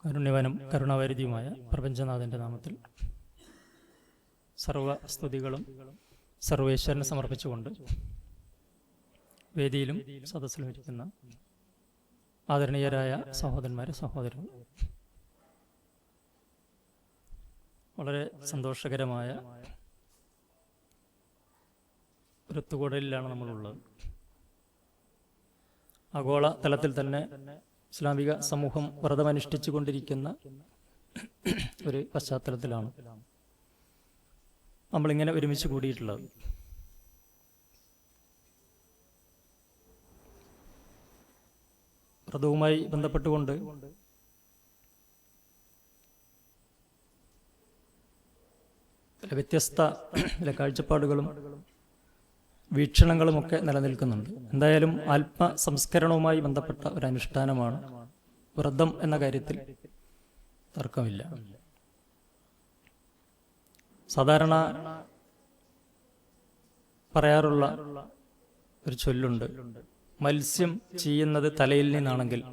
കാരുണ്യവാനും കരുണാവാരിധിയുമായ പ്രപഞ്ചനാഥൻ്റെ നാമത്തിൽ സർവസ്തുതികളും സർവേശ്വരന് സമർപ്പിച്ചുകൊണ്ട് വേദിയിലും സദസ്സിലും ഇരിക്കുന്ന ആദരണീയരായ സഹോദരന്മാരെ സഹോദരങ്ങൾ, വളരെ സന്തോഷകരമായ ഒരു ഒത്തുകൂടലിലാണ് നമ്മളുള്ളത്. ആഗോള തലത്തിൽ തന്നെ ഇസ്ലാമിക സമൂഹം വ്രതമനുഷ്ഠിച്ചു കൊണ്ടിരിക്കുന്ന ഒരു പശ്ചാത്തലത്തിലാണ് നമ്മളിങ്ങനെ ഒരുമിച്ച് കൂടിയിട്ടുള്ളത്. വ്രതവുമായി ബന്ധപ്പെട്ടുകൊണ്ട് വ്യത്യസ്ത കാഴ്ചപ്പാടുകളും വീക്ഷണങ്ങളുമൊക്കെ നിലനിൽക്കുന്നുണ്ട്. എന്തായാലും ആത്മസംസ്കരണവുമായി ബന്ധപ്പെട്ട ഒരു അനുഷ്ഠാനമാണ് വ്രതം എന്ന കാര്യത്തിൽ തർക്കമില്ല. സാധാരണ പറയാറുള്ള ഒരു ചൊല്ലുണ്ട്, മത്സ്യം ചെയ്യുന്നത് തലയിൽ നിന്നാണെങ്കിൽ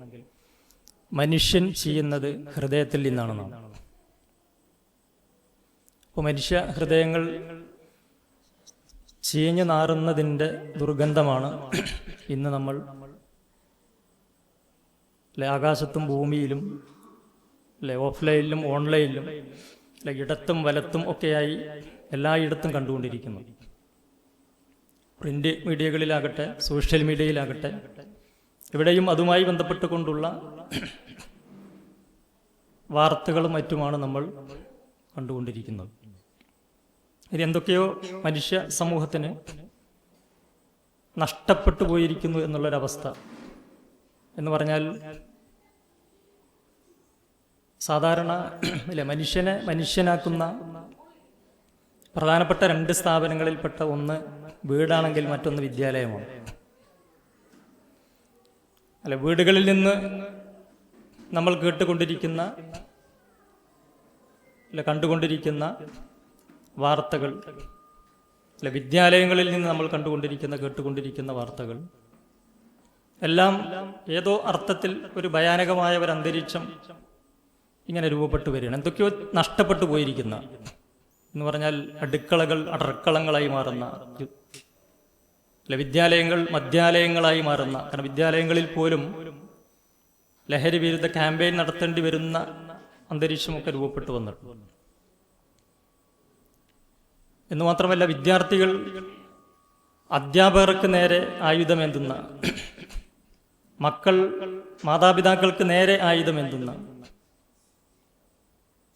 മനുഷ്യൻ ചെയ്യുന്നത് ഹൃദയത്തിൽ നിന്നാണെന്നാണ്. അപ്പോൾ മനുഷ്യ ഹൃദയങ്ങൾ ചീഞ്ഞു നാറുന്നതിൻ്റെ ദുർഗന്ധമാണ് ഇന്ന് നമ്മൾ ആകാശത്തും ഭൂമിയിലും ഓഫ്ലൈനിലും ഓൺലൈനിലും ഇടത്തും വലത്തും ഒക്കെയായി എല്ലായിടത്തും കണ്ടുകൊണ്ടിരിക്കുന്നു. പ്രിന്റ് മീഡിയകളിലാകട്ടെ സോഷ്യൽ മീഡിയയിലാകട്ടെ ഇവിടെയും അതുമായി ബന്ധപ്പെട്ടുകൊണ്ടുള്ള വാർത്തകളും മറ്റുമാണ് നമ്മൾ കണ്ടുകൊണ്ടിരിക്കുന്നത്. ഇത് എന്തൊക്കെയോ മനുഷ്യ സമൂഹത്തിന് നഷ്ടപ്പെട്ടു പോയിരിക്കുന്നു എന്നുള്ളൊരവസ്ഥ എന്ന് പറഞ്ഞാൽ, സാധാരണ മനുഷ്യനെ മനുഷ്യനാക്കുന്ന പ്രധാനപ്പെട്ട രണ്ട് സ്ഥാപനങ്ങളിൽപ്പെട്ട ഒന്ന് വീടാണെങ്കിൽ മറ്റൊന്ന് വിദ്യാലയമാണ്. വീടുകളിൽ നിന്ന് നമ്മൾ കേട്ടുകൊണ്ടിരിക്കുന്ന കണ്ടുകൊണ്ടിരിക്കുന്ന വാർത്തകൾ, വിദ്യാലയങ്ങളിൽ നിന്ന് നമ്മൾ കേട്ടുകൊണ്ടിരിക്കുന്ന വാർത്തകൾ എല്ലാം ഏതോ അർത്ഥത്തിൽ ഒരു ഭയാനകമായ ഒരു അന്തരീക്ഷം ഇങ്ങനെ രൂപപ്പെട്ടു വരികയാണ്. എന്തൊക്കെയോ നഷ്ടപ്പെട്ടു പോയിരിക്കുന്ന എന്ന് പറഞ്ഞാൽ അടുക്കളകൾ അടർക്കളങ്ങളായി മാറുന്ന, വിദ്യാലയങ്ങൾ മദ്യാലയങ്ങളായി മാറുന്ന, കാരണം വിദ്യാലയങ്ങളിൽ പോലും ലഹരി വിരുദ്ധ ക്യാമ്പയിൻ നടത്തേണ്ടി വരുന്ന അന്തരീക്ഷമൊക്കെ രൂപപ്പെട്ടു വന്നിട്ടുണ്ട്. എന്ന് മാത്രമല്ല, വിദ്യാർത്ഥികൾ അധ്യാപകർക്ക് നേരെ ആയുധമേന്തുന്ന, മക്കൾ മാതാപിതാക്കൾക്ക് നേരെ ആയുധമേന്തുന്ന,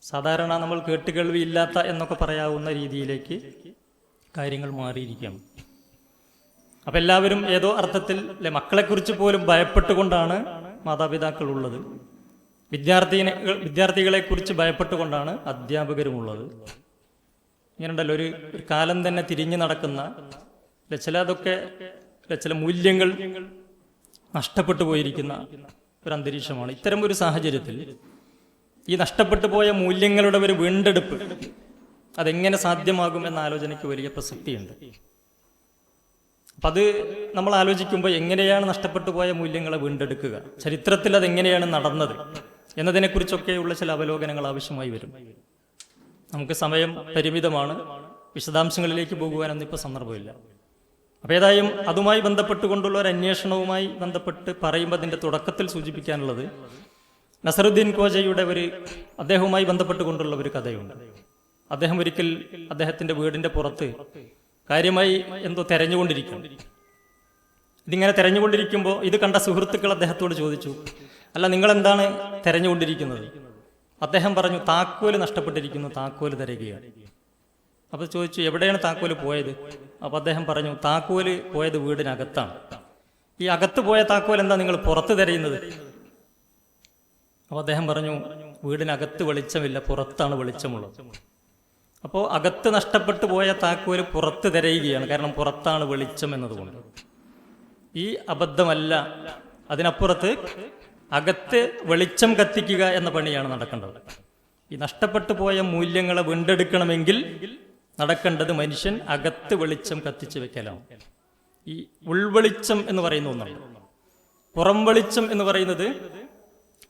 സാധാരണ നമ്മൾ കേട്ടുകേൾവിയില്ലാത്ത എന്നൊക്കെ പറയാവുന്ന രീതിയിലേക്ക് കാര്യങ്ങൾ മാറിയിരിക്കുകയാണ്. അപ്പം എല്ലാവരും ഏതോ അർത്ഥത്തിൽ മക്കളെക്കുറിച്ച് പോലും ഭയപ്പെട്ടുകൊണ്ടാണ് മാതാപിതാക്കൾ ഉള്ളത്. വിദ്യാർത്ഥികളെ കുറിച്ച് ഭയപ്പെട്ടുകൊണ്ടാണ് അധ്യാപകരുമുള്ളത്. ഇങ്ങനെയുണ്ടല്ലോ ഒരു കാലം തന്നെ തിരിഞ്ഞു നടക്കുന്ന ചില മൂല്യങ്ങൾ നഷ്ടപ്പെട്ടു പോയിരിക്കുന്ന ഒരു അന്തരീക്ഷമാണ്. ഇത്തരം ഒരു സാഹചര്യത്തിൽ ഈ നഷ്ടപ്പെട്ടു പോയ മൂല്യങ്ങളുടെ ഒരു വീണ്ടെടുപ്പ് അതെങ്ങനെ സാധ്യമാകും എന്ന ആലോചനയ്ക്ക് വലിയ പ്രസക്തിയുണ്ട്. അപ്പം അത് നമ്മൾ ആലോചിക്കുമ്പോൾ എങ്ങനെയാണ് നഷ്ടപ്പെട്ടു പോയ മൂല്യങ്ങളെ വീണ്ടെടുക്കുക, ചരിത്രത്തിൽ അതെങ്ങനെയാണ് നടന്നത് എന്നതിനെക്കുറിച്ചൊക്കെയുള്ള ചില അവലോകനങ്ങൾ ആവശ്യമായി വരും. നമുക്ക് സമയം പരിമിതമാണ്, വിശദാംശങ്ങളിലേക്ക് പോകുവാനൊന്നും ഇപ്പോൾ സന്ദർഭമില്ല. അപ്പോൾ ഏതായാലും അതുമായി ബന്ധപ്പെട്ടുകൊണ്ടുള്ള ഒരു അന്വേഷണവുമായി ബന്ധപ്പെട്ട് പറയുമ്പോൾ അതിൻ്റെ തുടക്കത്തിൽ സൂചിപ്പിക്കാനുള്ളത്, നസറുദ്ദീൻ കോജയുടെ അദ്ദേഹവുമായി ബന്ധപ്പെട്ടുകൊണ്ടുള്ള ഒരു കഥയുണ്ട്. അദ്ദേഹം ഒരിക്കൽ അദ്ദേഹത്തിൻ്റെ വീടിൻ്റെ പുറത്ത് കാര്യമായി എന്തോ തെരഞ്ഞുകൊണ്ടിരിക്കും. ഇതിങ്ങനെ തെരഞ്ഞുകൊണ്ടിരിക്കുമ്പോൾ ഇത് കണ്ട സുഹൃത്തുക്കൾ അദ്ദേഹത്തോട് ചോദിച്ചു, അല്ല നിങ്ങളെന്താണ് തെരഞ്ഞുകൊണ്ടിരിക്കുന്നത്? അദ്ദേഹം പറഞ്ഞു, താക്കോല് നഷ്ടപ്പെട്ടിരിക്കുന്നു, താക്കോല് തിരയുകയാണ്. അപ്പോൾ ചോദിച്ചു, എവിടെയാണ് താക്കോല് പോയത്? അപ്പോൾ അദ്ദേഹം പറഞ്ഞു, താക്കോല് പോയത് വീടിനകത്താണ്. ഈ അകത്ത് പോയ താക്കോൽ എന്താ നിങ്ങൾ പുറത്ത് തിരയുന്നത്? അപ്പോൾ അദ്ദേഹം പറഞ്ഞു, വീടിനകത്ത് വെളിച്ചമില്ല, പുറത്താണ് വെളിച്ചമുള്ളത്. അപ്പോൾ അകത്ത് നഷ്ടപ്പെട്ടു പോയ താക്കോല് പുറത്ത് തിരയുകയാണ്, കാരണം പുറത്താണ് വെളിച്ചം എന്നതുകൊണ്ട്. ഈ അബദ്ധമല്ല, അതിനപ്പുറത്ത് അകത്ത് വെളിച്ചം കത്തിക്കുക എന്ന പണിയാണ് നടക്കേണ്ടത്. ഈ നഷ്ടപ്പെട്ടു പോയ മൂല്യങ്ങളെ വീണ്ടെടുക്കണമെങ്കിൽ നടക്കേണ്ടത് മനുഷ്യൻ അകത്ത് വെളിച്ചം കത്തിച്ചു വെക്കലാണ്. ഈ ഉൾവെളിച്ചം എന്ന് പറയുന്ന ഒന്നുണ്ട്. പുറം വെളിച്ചം എന്ന് പറയുന്നത്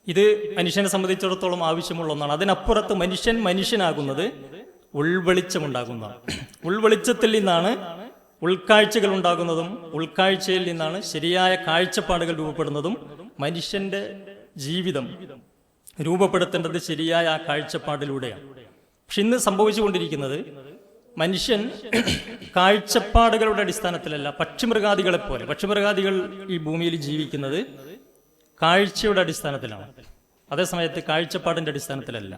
ഇത് മനുഷ്യനെ സംബന്ധിച്ചിടത്തോളം ആവശ്യമുള്ള ഒന്നാണ്. അതിനപ്പുറത്ത് മനുഷ്യനാകുന്നത് ഉൾവെളിച്ചമുണ്ടാകുന്നതാണ്. ഉൾവെളിച്ചത്തിൽ നിന്നാണ് ഉൾക്കാഴ്ചകൾ ഉണ്ടാകുന്നതും ഉൾക്കാഴ്ചയിൽ നിന്നാണ് ശരിയായ കാഴ്ചപ്പാടുകൾ രൂപപ്പെടുന്നതും. മനുഷ്യന്റെ ജീവിതം രൂപപ്പെടുത്തേണ്ടത് ശരിയായ ആ കാഴ്ചപ്പാടിലൂടെയാണ്. പക്ഷെ ഇന്ന് സംഭവിച്ചുകൊണ്ടിരിക്കുന്നത് മനുഷ്യൻ കാഴ്ചപ്പാടുകളുടെ അടിസ്ഥാനത്തിലല്ല, പക്ഷിമൃഗാദികളെപ്പോലെ. പക്ഷിമൃഗാദികൾ ഈ ഭൂമിയിൽ ജീവിക്കുന്നത് കാഴ്ചയുടെ അടിസ്ഥാനത്തിലാണ്, അതേസമയത്ത് കാഴ്ചപ്പാടിന്റെ അടിസ്ഥാനത്തിലല്ല.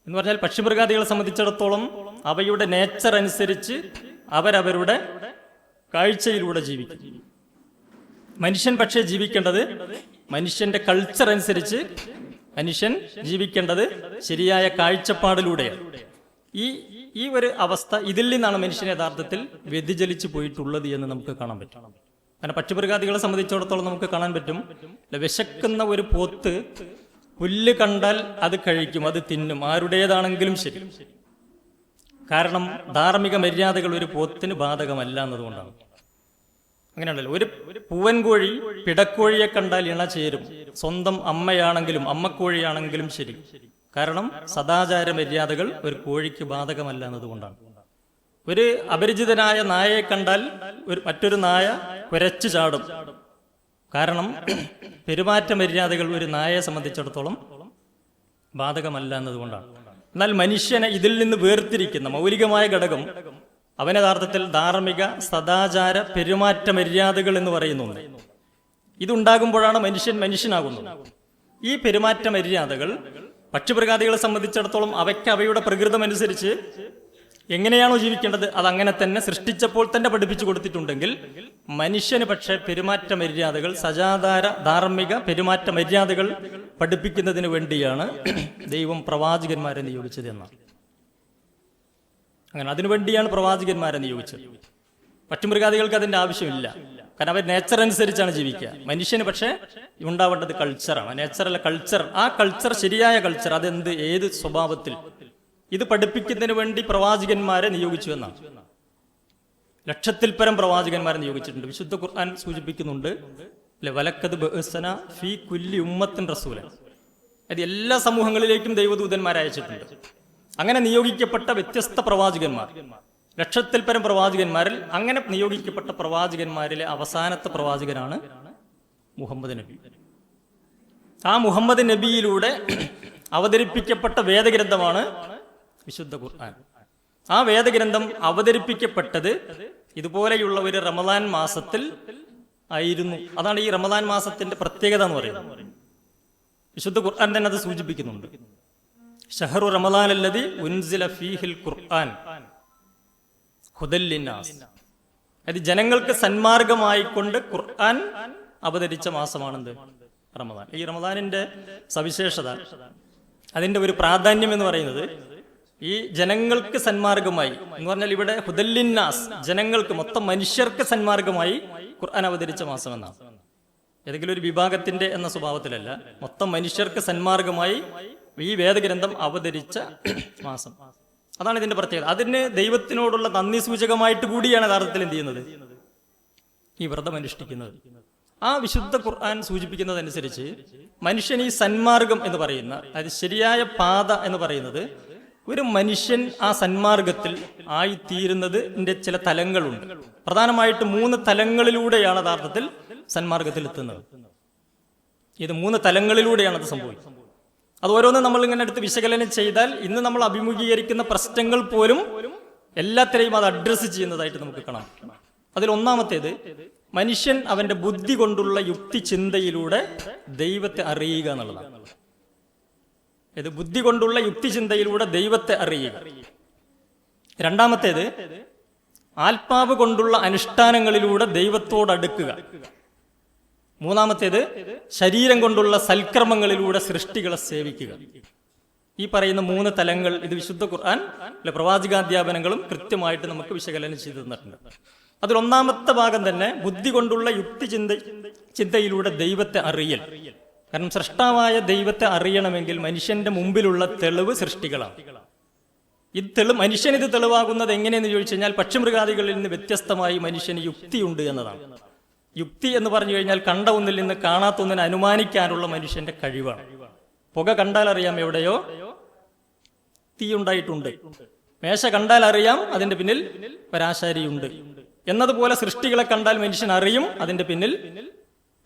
എന്ന് പറഞ്ഞാൽ പക്ഷിമൃഗാദികളെ സംബന്ധിച്ചിടത്തോളം അവയുടെ നേച്ചർ അനുസരിച്ച് അവരവരുടെ കാഴ്ചയിലൂടെ ജീവിക്കും. മനുഷ്യൻ പക്ഷേ ജീവിക്കേണ്ടത് മനുഷ്യന്റെ കൾച്ചർ അനുസരിച്ച് മനുഷ്യൻ ജീവിക്കേണ്ടത് ശരിയായ കാഴ്ചപ്പാടിലൂടെയാണ്. ഈ ഒരു അവസ്ഥ, ഇതിൽ നിന്നാണ് മനുഷ്യൻ യഥാർത്ഥത്തിൽ വ്യതിചലിച്ചു പോയിട്ടുള്ളത് എന്ന് നമുക്ക് കാണാൻ പറ്റും. കാരണം പക്ഷിമൃഗാദികളെ സംബന്ധിച്ചിടത്തോളം നമുക്ക് കാണാൻ പറ്റും, വിശക്കുന്ന ഒരു പോത്ത് പുല്ല് കണ്ടാൽ അത് കഴിക്കും, അത് തിന്നും, ആരുടേതാണെങ്കിലും ശരി. കാരണം ധാർമ്മിക മര്യാദകൾ ഒരു പോത്തിന് ബാധകമല്ല എന്നതുകൊണ്ടാണ്. അങ്ങനെയാണല്ലോ. ഒരു പൂവൻ കോഴി പിടക്കോഴിയെ കണ്ടാൽ ഇണ ചേരും, സ്വന്തം അമ്മയാണെങ്കിലും അമ്മക്കോഴിയാണെങ്കിലും ശരി. കാരണം സദാചാര മര്യാദകൾ ഒരു കോഴിക്ക് ബാധകമല്ല എന്നതുകൊണ്ടാണ്. ഒരു അപരിചിതനായ നായയെ കണ്ടാൽ മറ്റൊരു നായ കുരച്ചു ചാടും. കാരണം പെരുമാറ്റ മര്യാദകൾ ഒരു നായയെ സംബന്ധിച്ചിടത്തോളം ബാധകമല്ല എന്നതുകൊണ്ടാണ്. എന്നാൽ മനുഷ്യനെ ഇതിൽ നിന്ന് വേർതിരിക്കുന്ന മൗലികമായ ഘടകം അവൻ യഥാർത്ഥത്തിൽ ധാർമ്മിക സദാചാര പെരുമാറ്റ മര്യാദകൾ എന്ന് പറയുന്നുണ്ട്. ഇതുണ്ടാകുമ്പോഴാണ് മനുഷ്യനാകുന്നത്. ഈ പെരുമാറ്റ മര്യാദകൾ പക്ഷിമൃഗാദികളെ സംബന്ധിച്ചിടത്തോളം അവയ്ക്ക് അവയുടെ പ്രകൃതമനുസരിച്ച് എങ്ങനെയാണോ ജീവിക്കേണ്ടത് അതങ്ങനെ തന്നെ സൃഷ്ടിച്ചപ്പോൾ തന്നെ പഠിപ്പിച്ചു കൊടുത്തിട്ടുണ്ടെങ്കിൽ, മനുഷ്യന് പക്ഷേ പെരുമാറ്റ മര്യാദകൾ, സദാചാര ധാർമ്മിക പെരുമാറ്റ മര്യാദകൾ പഠിപ്പിക്കുന്നതിന് വേണ്ടിയാണ് ദൈവം പ്രവാചകന്മാരെ നിയോഗിച്ചത് എന്നാണ്. അങ്ങനെ അതിനുവേണ്ടിയാണ് പ്രവാചകന്മാരെ നിയോഗിച്ചത്. പക്ഷിമൃഗാദികൾക്ക് അതിന്റെ ആവശ്യമില്ല. കാരണം അവർ നേച്ചർ അനുസരിച്ചാണ് ജീവിക്കുക. മനുഷ്യന് പക്ഷേ ഉണ്ടാവേണ്ടത് കൾച്ചറാണ്. നേച്ചറല്ല, കൾച്ചർ. ആ കൾച്ചർ, ശരിയായ കൾച്ചർ, അതെന്ത്, ഏത് സ്വഭാവത്തിൽ, ഇത് പഠിപ്പിക്കുന്നതിന് വേണ്ടി പ്രവാചകന്മാരെ നിയോഗിച്ചു എന്നാണ്. ലക്ഷത്തിൽ പരം പ്രവാചകന്മാരെ നിയോഗിച്ചിട്ടുണ്ട്. വിശുദ്ധ ഖുർആൻ സൂചിപ്പിക്കുന്നുണ്ട്, വലക്കത് ബഅ്സന ഫീ കുല്ലി ഉമ്മത്തിൻ റസൂലൻ. അത് എല്ലാ സമൂഹങ്ങളിലേക്കും ദൈവദൂതന്മാരെ അയച്ചിട്ടുണ്ട്. അങ്ങനെ നിയോഗിക്കപ്പെട്ട വ്യത്യസ്ത പ്രവാചകന്മാർ, ലക്ഷത്തിൽ പരം പ്രവാചകന്മാരിൽ അങ്ങനെ നിയോഗിക്കപ്പെട്ട പ്രവാചകന്മാരിലെ അവസാനത്തെ പ്രവാചകനാണ് മുഹമ്മദ് നബി. ആ മുഹമ്മദ് നബിയിലൂടെ അവതരിപ്പിക്കപ്പെട്ട വേദഗ്രന്ഥമാണ് വിശുദ്ധ ഖുർആൻ. ആ വേദഗ്രന്ഥം അവതരിപ്പിക്കപ്പെട്ടത് ഇതുപോലെയുള്ള ഒരു റമദാൻ മാസത്തിൽ ആയിരുന്നു. അതാണ് ഈ റമദാൻ മാസത്തിന്റെ പ്രത്യേകത എന്ന് പറയുന്നത്. വിശുദ്ധ ഖുർആൻ തന്നെ അത് സൂചിപ്പിക്കുന്നുണ്ട്. ഷഹറു റമദാൻ അല്ലദി ഉൻസില ഫീഹിൽ ഖുർആൻ ഹുദൽ ലിന്നാസ്. അത് ജനങ്ങൾക്ക് സന്മാർഗമായിക്കൊണ്ട് ഖുർആൻ അവതരിച്ച മാസമാണെന്ത്, റമദാൻ. ഈ റമദാനിന്റെ സവിശേഷത, അതിന്റെ ഒരു പ്രാധാന്യം എന്ന് പറയുന്നത്, ഈ ജനങ്ങൾക്ക് സന്മാർഗമായി എന്ന് പറഞ്ഞാൽ ഇവിടെ ഹുദല്ലിന്നാസ്, ജനങ്ങൾക്ക്, മൊത്തം മനുഷ്യർക്ക് സന്മാർഗമായി ഖുർആൻ അവതരിച്ച മാസം എന്നാണ്. ഏതെങ്കിലും ഒരു വിഭാഗത്തിന്റെ എന്ന സ്വഭാവത്തിലല്ല, മൊത്തം മനുഷ്യർക്ക് സന്മാർഗമായി ഈ വേദഗ്രന്ഥം അവതരിച്ച മാസം. അതാണ് ഇതിന്റെ പ്രത്യേകത. അതിന് ദൈവത്തിനോടുള്ള നന്ദി സൂചകമായിട്ട് കൂടിയാണ് യഥാർത്ഥത്തിൽ എന്ത് ചെയ്യുന്നത്, ഈ വ്രതം അനുഷ്ഠിക്കുന്നത്. ആ വിശുദ്ധ ഖുർആൻ സൂചിപ്പിക്കുന്നതനുസരിച്ച് മനുഷ്യൻ ഈ സന്മാർഗം എന്ന് പറയുന്ന, അതായത് ശരിയായ പാത എന്ന് പറയുന്നത്, ഒരു മനുഷ്യൻ ആ സന്മാർഗത്തിൽ ആയിത്തീരുന്നതിന്റെ ചില തലങ്ങളുണ്ട്. പ്രധാനമായിട്ട് 3 തലങ്ങളിലൂടെയാണ് യഥാർത്ഥത്തിൽ സന്മാർഗത്തിൽ എത്തുന്നത്. ഇത് 3 തലങ്ങളിലൂടെയാണ് അത് സംഭവിക്കുന്നത്. അത് ഓരോന്നും നമ്മൾ ഇങ്ങനെ എടുത്ത് വിശകലനം ചെയ്താൽ ഇന്ന് നമ്മൾ അഭിമുഖീകരിക്കുന്ന പ്രശ്നങ്ങൾ പോലും എല്ലാത്തിനെയും അത് അഡ്രസ്സ് ചെയ്യുന്നതായിട്ട് നമുക്ക് കാണാം. അതിൽ ഒന്നാമത്തേത്, മനുഷ്യൻ അവന്റെ ബുദ്ധി കൊണ്ടുള്ള യുക്തി ചിന്തയിലൂടെ ദൈവത്തെ അറിയുക എന്നുള്ളതാണ്. ഇത് ബുദ്ധി കൊണ്ടുള്ള യുക്തി ചിന്തയിലൂടെ ദൈവത്തെ അറിയുക. രണ്ടാമത്തേത്, ആത്മാവ് കൊണ്ടുള്ള അനുഷ്ഠാനങ്ങളിലൂടെ ദൈവത്തോടടുക്കുക. മൂന്നാമത്തേത്, ശരീരം കൊണ്ടുള്ള സൽക്കർമ്മങ്ങളിലൂടെ സൃഷ്ടികളെ സേവിക്കുക. ഈ പറയുന്ന 3 തലങ്ങൾ ഇത് വിശുദ്ധ ഖുർആൻ പ്രവാചകാധ്യാപനങ്ങളും കൃത്യമായിട്ട് നമുക്ക് വിശകലനം ചെയ്തു തന്നിട്ടുണ്ട്. അതിൽ ഒന്നാമത്തെ ഭാഗം തന്നെ ബുദ്ധി കൊണ്ടുള്ള യുക്തി ചിന്തയിലൂടെ ദൈവത്തെ അറിയൽ. കാരണം സൃഷ്ടാവായ ദൈവത്തെ അറിയണമെങ്കിൽ മനുഷ്യന്റെ മുമ്പിലുള്ള തെളിവ് സൃഷ്ടികളാണ്. മനുഷ്യൻ ഇത് തെളിവാകുന്നത് എങ്ങനെയെന്ന് ചോദിച്ചു കഴിഞ്ഞാൽ, പക്ഷിമൃഗാദികളിൽ നിന്ന് വ്യത്യസ്തമായി മനുഷ്യന് യുക്തിയുണ്ട് എന്നതാണ്. യുക്തി എന്ന് പറഞ്ഞു കഴിഞ്ഞാൽ കണ്ട ഒന്നിൽ നിന്ന് കാണാത്ത ഒന്നിനെ അനുമാനിക്കാനുള്ള മനുഷ്യന്റെ കഴിവാണ്. പുക കണ്ടാൽ അറിയാം എവിടെയോ തീ ഉണ്ടായിട്ടുണ്ട്, മേശ കണ്ടാൽ അറിയാം അതിന്റെ പിന്നിൽ ഒരാശാരിയുണ്ട് എന്നതുപോലെ സൃഷ്ടികളെ കണ്ടാൽ മനുഷ്യൻ അറിയും അതിന്റെ പിന്നിൽ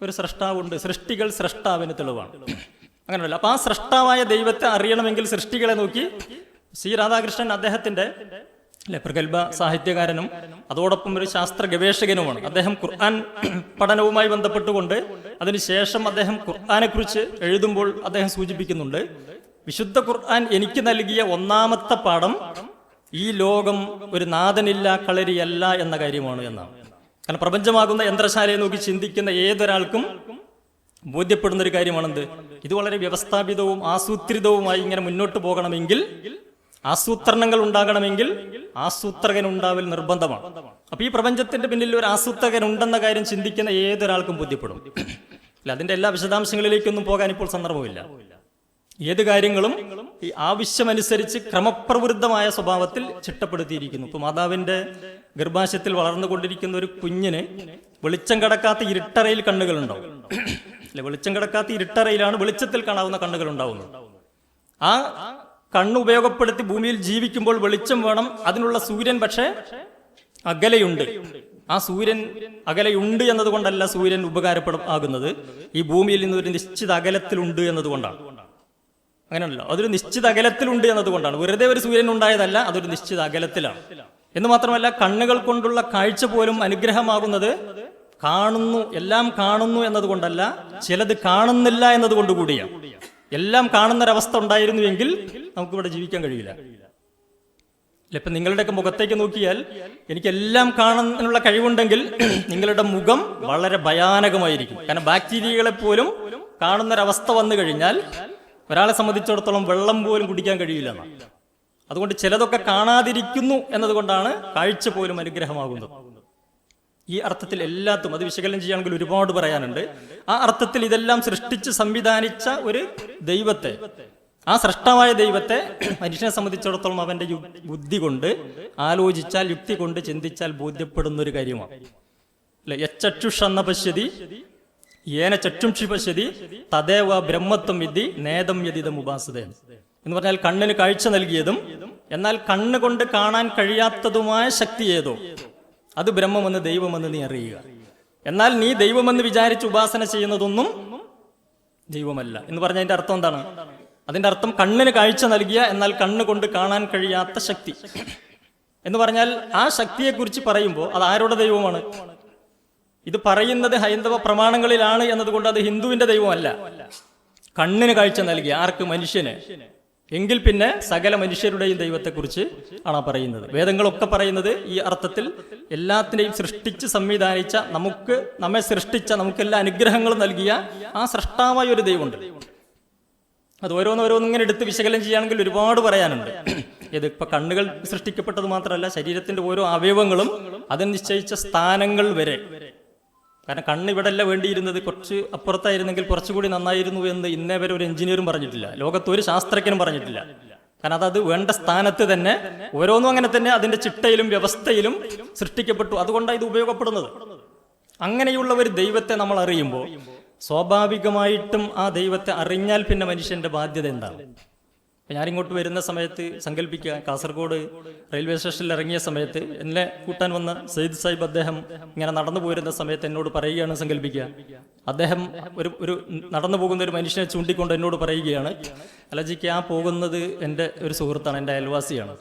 ഒരു സ്രഷ്ടാവുണ്ട്. സൃഷ്ടികൾ സ്രഷ്ടാവിന് തെളിവാണ്. അങ്ങനെയല്ല. അപ്പൊ ആ സ്രഷ്ടാവായ ദൈവത്തെ അറിയണമെങ്കിൽ സൃഷ്ടികളെ നോക്കി സി രാധാകൃഷ്ണൻ അദ്ദേഹത്തിന്റെ പ്രഗത്ഭ സാഹിത്യകാരനും അതോടൊപ്പം ഒരു ശാസ്ത്ര ഗവേഷകനുമാണ്. അദ്ദേഹം ഖുർആൻ പഠനവുമായി ബന്ധപ്പെട്ടുകൊണ്ട് അതിനുശേഷം അദ്ദേഹം ഖുർആനെ കുറിച്ച് എഴുതുമ്പോൾ അദ്ദേഹം സൂചിപ്പിക്കുന്നുണ്ട്, വിശുദ്ധ ഖുർആൻ എനിക്ക് നൽകിയ ഒന്നാമത്തെ പാഠം ഈ ലോകം ഒരു നാഥനില്ല കളരിയല്ല എന്ന കാര്യമാണ് എന്നാണ്. കാരണം പ്രപഞ്ചമാകുന്ന യന്ത്രശാലയെ നോക്കി ചിന്തിക്കുന്ന ഏതൊരാൾക്കും ബോധ്യപ്പെടുന്ന ഒരു കാര്യമാണെന്ത്, ഇത് വളരെ വ്യവസ്ഥാപിതവും ആസൂത്രിതവുമായി ഇങ്ങനെ മുന്നോട്ട് പോകണമെങ്കിൽ, ആസൂത്രണങ്ങൾ ഉണ്ടാകണമെങ്കിൽ ആസൂത്രകൻ ഉണ്ടാവൽ നിർബന്ധമാണ്. അപ്പൊ ഈ പ്രപഞ്ചത്തിന്റെ പിന്നിൽ ഒരു ആസൂത്രകൻ ഉണ്ടെന്ന കാര്യം ചിന്തിക്കുന്ന ഏതൊരാൾക്കും ബോധ്യപ്പെടും. അല്ല, അതിന്റെ എല്ലാ വിശദാംശങ്ങളിലേക്കൊന്നും പോകാൻ ഇപ്പോൾ സന്ദർഭമില്ല. ഏത് കാര്യങ്ങളും ഈ ആവശ്യമനുസരിച്ച് ക്രമപ്രവൃത്തമായ സ്വഭാവത്തിൽ ചിട്ടപ്പെടുത്തിയിരിക്കുന്നു. ഇപ്പൊ മാതാവിന്റെ ഗർഭാശയത്തിൽ വളർന്നുകൊണ്ടിരിക്കുന്ന ഒരു കുഞ്ഞിന് വെളിച്ചം കടക്കാത്ത ഇരുട്ടറയിൽ കണ്ണുകൾ ഉണ്ടാവും. അല്ലെ, വെളിച്ചം കടക്കാത്ത ഇരുട്ടറയിലാണ് വെളിച്ചത്തിൽ കാണാവുന്ന കണ്ണുകൾ ഉണ്ടാവുന്നത്. ആ കണ്ണ് ഉപയോഗപ്പെടുത്തി ഭൂമിയിൽ ജീവിക്കുമ്പോൾ വെളിച്ചം വേണം. അതിനുള്ള സൂര്യൻ പക്ഷേ അകലെയുണ്ട്. ആ സൂര്യൻ അകലെയുണ്ട് എന്നതുകൊണ്ടല്ല സൂര്യൻ ആകുന്നത്, ഈ ഭൂമിയിൽ നിന്ന് ഒരു നിശ്ചിത അകലത്തിലുണ്ട് എന്നതുകൊണ്ടാണ്. അങ്ങനെയല്ലോ, അതൊരു നിശ്ചിത അകലത്തിലുണ്ട് എന്നതുകൊണ്ടാണ്. വെറുതെ ഒരു സൂര്യൻ ഉണ്ടായതല്ല, അതൊരു നിശ്ചിത അകലത്തിലാണ്. എന്ന് മാത്രമല്ല, കണ്ണുകൾ കൊണ്ടുള്ള കാഴ്ച പോലും അനുഗ്രഹമാകുന്നത് കാണുന്നു, എല്ലാം കാണുന്നു എന്നതുകൊണ്ടല്ല, ചിലത് കാണുന്നില്ല എന്നതുകൊണ്ടുകൂടിയാണ്. എല്ലാം കാണുന്നൊരവസ്ഥ ഉണ്ടായിരുന്നുവെങ്കിൽ നമുക്കിവിടെ ജീവിക്കാൻ കഴിയില്ല. ഇപ്പം നിങ്ങളുടെയൊക്കെ മുഖത്തേക്ക് നോക്കിയാൽ എനിക്കെല്ലാം കാണാനുള്ള കഴിവുണ്ടെങ്കിൽ നിങ്ങളുടെ മുഖം വളരെ ഭയാനകമായിരിക്കും. കാരണം ബാക്ടീരിയകളെ പോലും കാണുന്നൊരവസ്ഥ വന്നു കഴിഞ്ഞാൽ ഒരാളെ സംബന്ധിച്ചിടത്തോളം വെള്ളം പോലും കുടിക്കാൻ കഴിയില്ല. അതുകൊണ്ട് ചിലതൊക്കെ കാണാതിരിക്കുന്നു എന്നതുകൊണ്ടാണ് കാഴ്ച പോലും അനുഗ്രഹമാകുന്നത്. ഈ അർത്ഥത്തിൽ എല്ലാത്തും അത് വിശകലനം ചെയ്യുകയാണെങ്കിൽ ഒരുപാട് പറയാനുണ്ട്. ആ അർത്ഥത്തിൽ ഇതെല്ലാം സൃഷ്ടിച്ച് സംവിധാനിച്ച ഒരു ദൈവത്തെ, ആ സൃഷ്ടാവായ ദൈവത്തെ മനുഷ്യനെ സംബന്ധിച്ചിടത്തോളം അവന്റെ ബുദ്ധി കൊണ്ട് ആലോചിച്ചാൽ, യുക്തി കൊണ്ട് ചിന്തിച്ചാൽ ബോധ്യപ്പെടുന്ന ഒരു കാര്യമാണ്. അല്ലെ, യച്ചക്ഷുഷന്ന പശ്യതി ഏന ചക്ഷുംഷി പശ്യതി തദേവ ബ്രഹ്മത്വം വിധി നേദം യതിദം ഉപാസത എന്ന് പറഞ്ഞാൽ കണ്ണിന് കാഴ്ച നൽകിയതും എന്നാൽ കണ്ണുകൊണ്ട് കാണാൻ കഴിയാത്തതുമായ ശക്തി ഏതോ അത് ബ്രഹ്മമെന്ന് ദൈവമെന്ന് നീ അറിയുക. എന്നാൽ നീ ദൈവമെന്ന് വിചാരിച്ച് ഉപാസന ചെയ്യുന്നതൊന്നും ദൈവമല്ല എന്ന് പറഞ്ഞ അതിന്റെ അർത്ഥം എന്താണ്? അതിന്റെ അർത്ഥം കണ്ണിന് കാഴ്ച നൽകിയ എന്നാൽ കണ്ണുകൊണ്ട് കാണാൻ കഴിയാത്ത ശക്തി എന്ന് പറഞ്ഞാൽ ആ ശക്തിയെക്കുറിച്ച് പറയുമ്പോൾ അത് ആരുടെ ദൈവമാണ്? ഇത് പറയുന്നത് ഹൈന്ദവ പ്രമാണങ്ങളിലാണ് എന്നതുകൊണ്ട് അത് ഹിന്ദുവിന്റെ ദൈവമല്ല. കണ്ണിന് കാഴ്ച നൽകിയ ആർക്ക്? മനുഷ്യന്. എങ്കിൽ പിന്നെ സകല മനുഷ്യരുടെയും ദൈവത്തെക്കുറിച്ച് ആണ് പറയുന്നത്. വേദങ്ങളൊക്കെ പറയുന്നത് ഈ അർത്ഥത്തിൽ എല്ലാത്തിനെയും സൃഷ്ടിച്ച് സംവിധാനിച്ച, നമ്മെ സൃഷ്ടിച്ച, നമുക്കെല്ലാ അനുഗ്രഹങ്ങളും നൽകിയ ആ സൃഷ്ടാവായ ഒരു ദൈവമുണ്ട്. അത് ഓരോന്നിങ്ങനെ എടുത്ത് വിശകലനം ചെയ്യുകയാണെങ്കിൽ ഒരുപാട് പറയാനുണ്ട്. ഇത് ഇപ്പൊ കണ്ണുകൾ സൃഷ്ടിക്കപ്പെട്ടത് മാത്രമല്ല, ശരീരത്തിന്റെ ഓരോ അവയവങ്ങളും അതിന് നിശ്ചയിച്ച സ്ഥാനങ്ങൾ വരെ. കാരണം കണ്ണ് ഇവിടെ അല്ല വേണ്ടിയിരുന്നത്, കുറച്ച് അപ്പുറത്തായിരുന്നെങ്കിൽ കുറച്ചുകൂടി നന്നായിരുന്നു എന്ന് ഇന്നേ വരെ ഒരു എഞ്ചിനീയറും പറഞ്ഞിട്ടില്ല, ലോകത്തൊരു ശാസ്ത്രജ്ഞനും പറഞ്ഞിട്ടില്ല. കാരണം അത് വേണ്ട സ്ഥാനത്ത് തന്നെ ഓരോന്നും അങ്ങനെ തന്നെ അതിന്റെ ചിട്ടയിലും വ്യവസ്ഥയിലും സൃഷ്ടിക്കപ്പെട്ടു. അതുകൊണ്ടാണ് ഇത് ഉപയോഗപ്പെടുന്നത്. അങ്ങനെയുള്ള ഒരു ദൈവത്തെ നമ്മൾ അറിയുമ്പോൾ സ്വാഭാവികമായിട്ടും ആ ദൈവത്തെ അറിഞ്ഞാൽ പിന്നെ മനുഷ്യന്റെ ബാധ്യത എന്താണ്? ഞാനിങ്ങോട്ട് വരുന്ന സമയത്ത് സങ്കല്പിക്കുക, കാസർഗോഡ് റെയിൽവേ സ്റ്റേഷനിൽ ഇറങ്ങിയ സമയത്ത് എന്നെ കൂട്ടാൻ വന്ന സയ്യിദ് സാഹിബ് അദ്ദേഹം ഇങ്ങനെ നടന്നു പോരുന്ന സമയത്ത് എന്നോട് പറയുകയാണ്, സങ്കല്പിക്കുക, അദ്ദേഹം ഒരു നടന്നു പോകുന്ന ഒരു മനുഷ്യനെ ചൂണ്ടിക്കൊണ്ട് എന്നോട് പറയുകയാണ്, അലജിക്ക് ആ പോകുന്നത് എൻ്റെ ഒരു സുഹൃത്താണ്, എൻ്റെ അയൽവാസിയാണ്.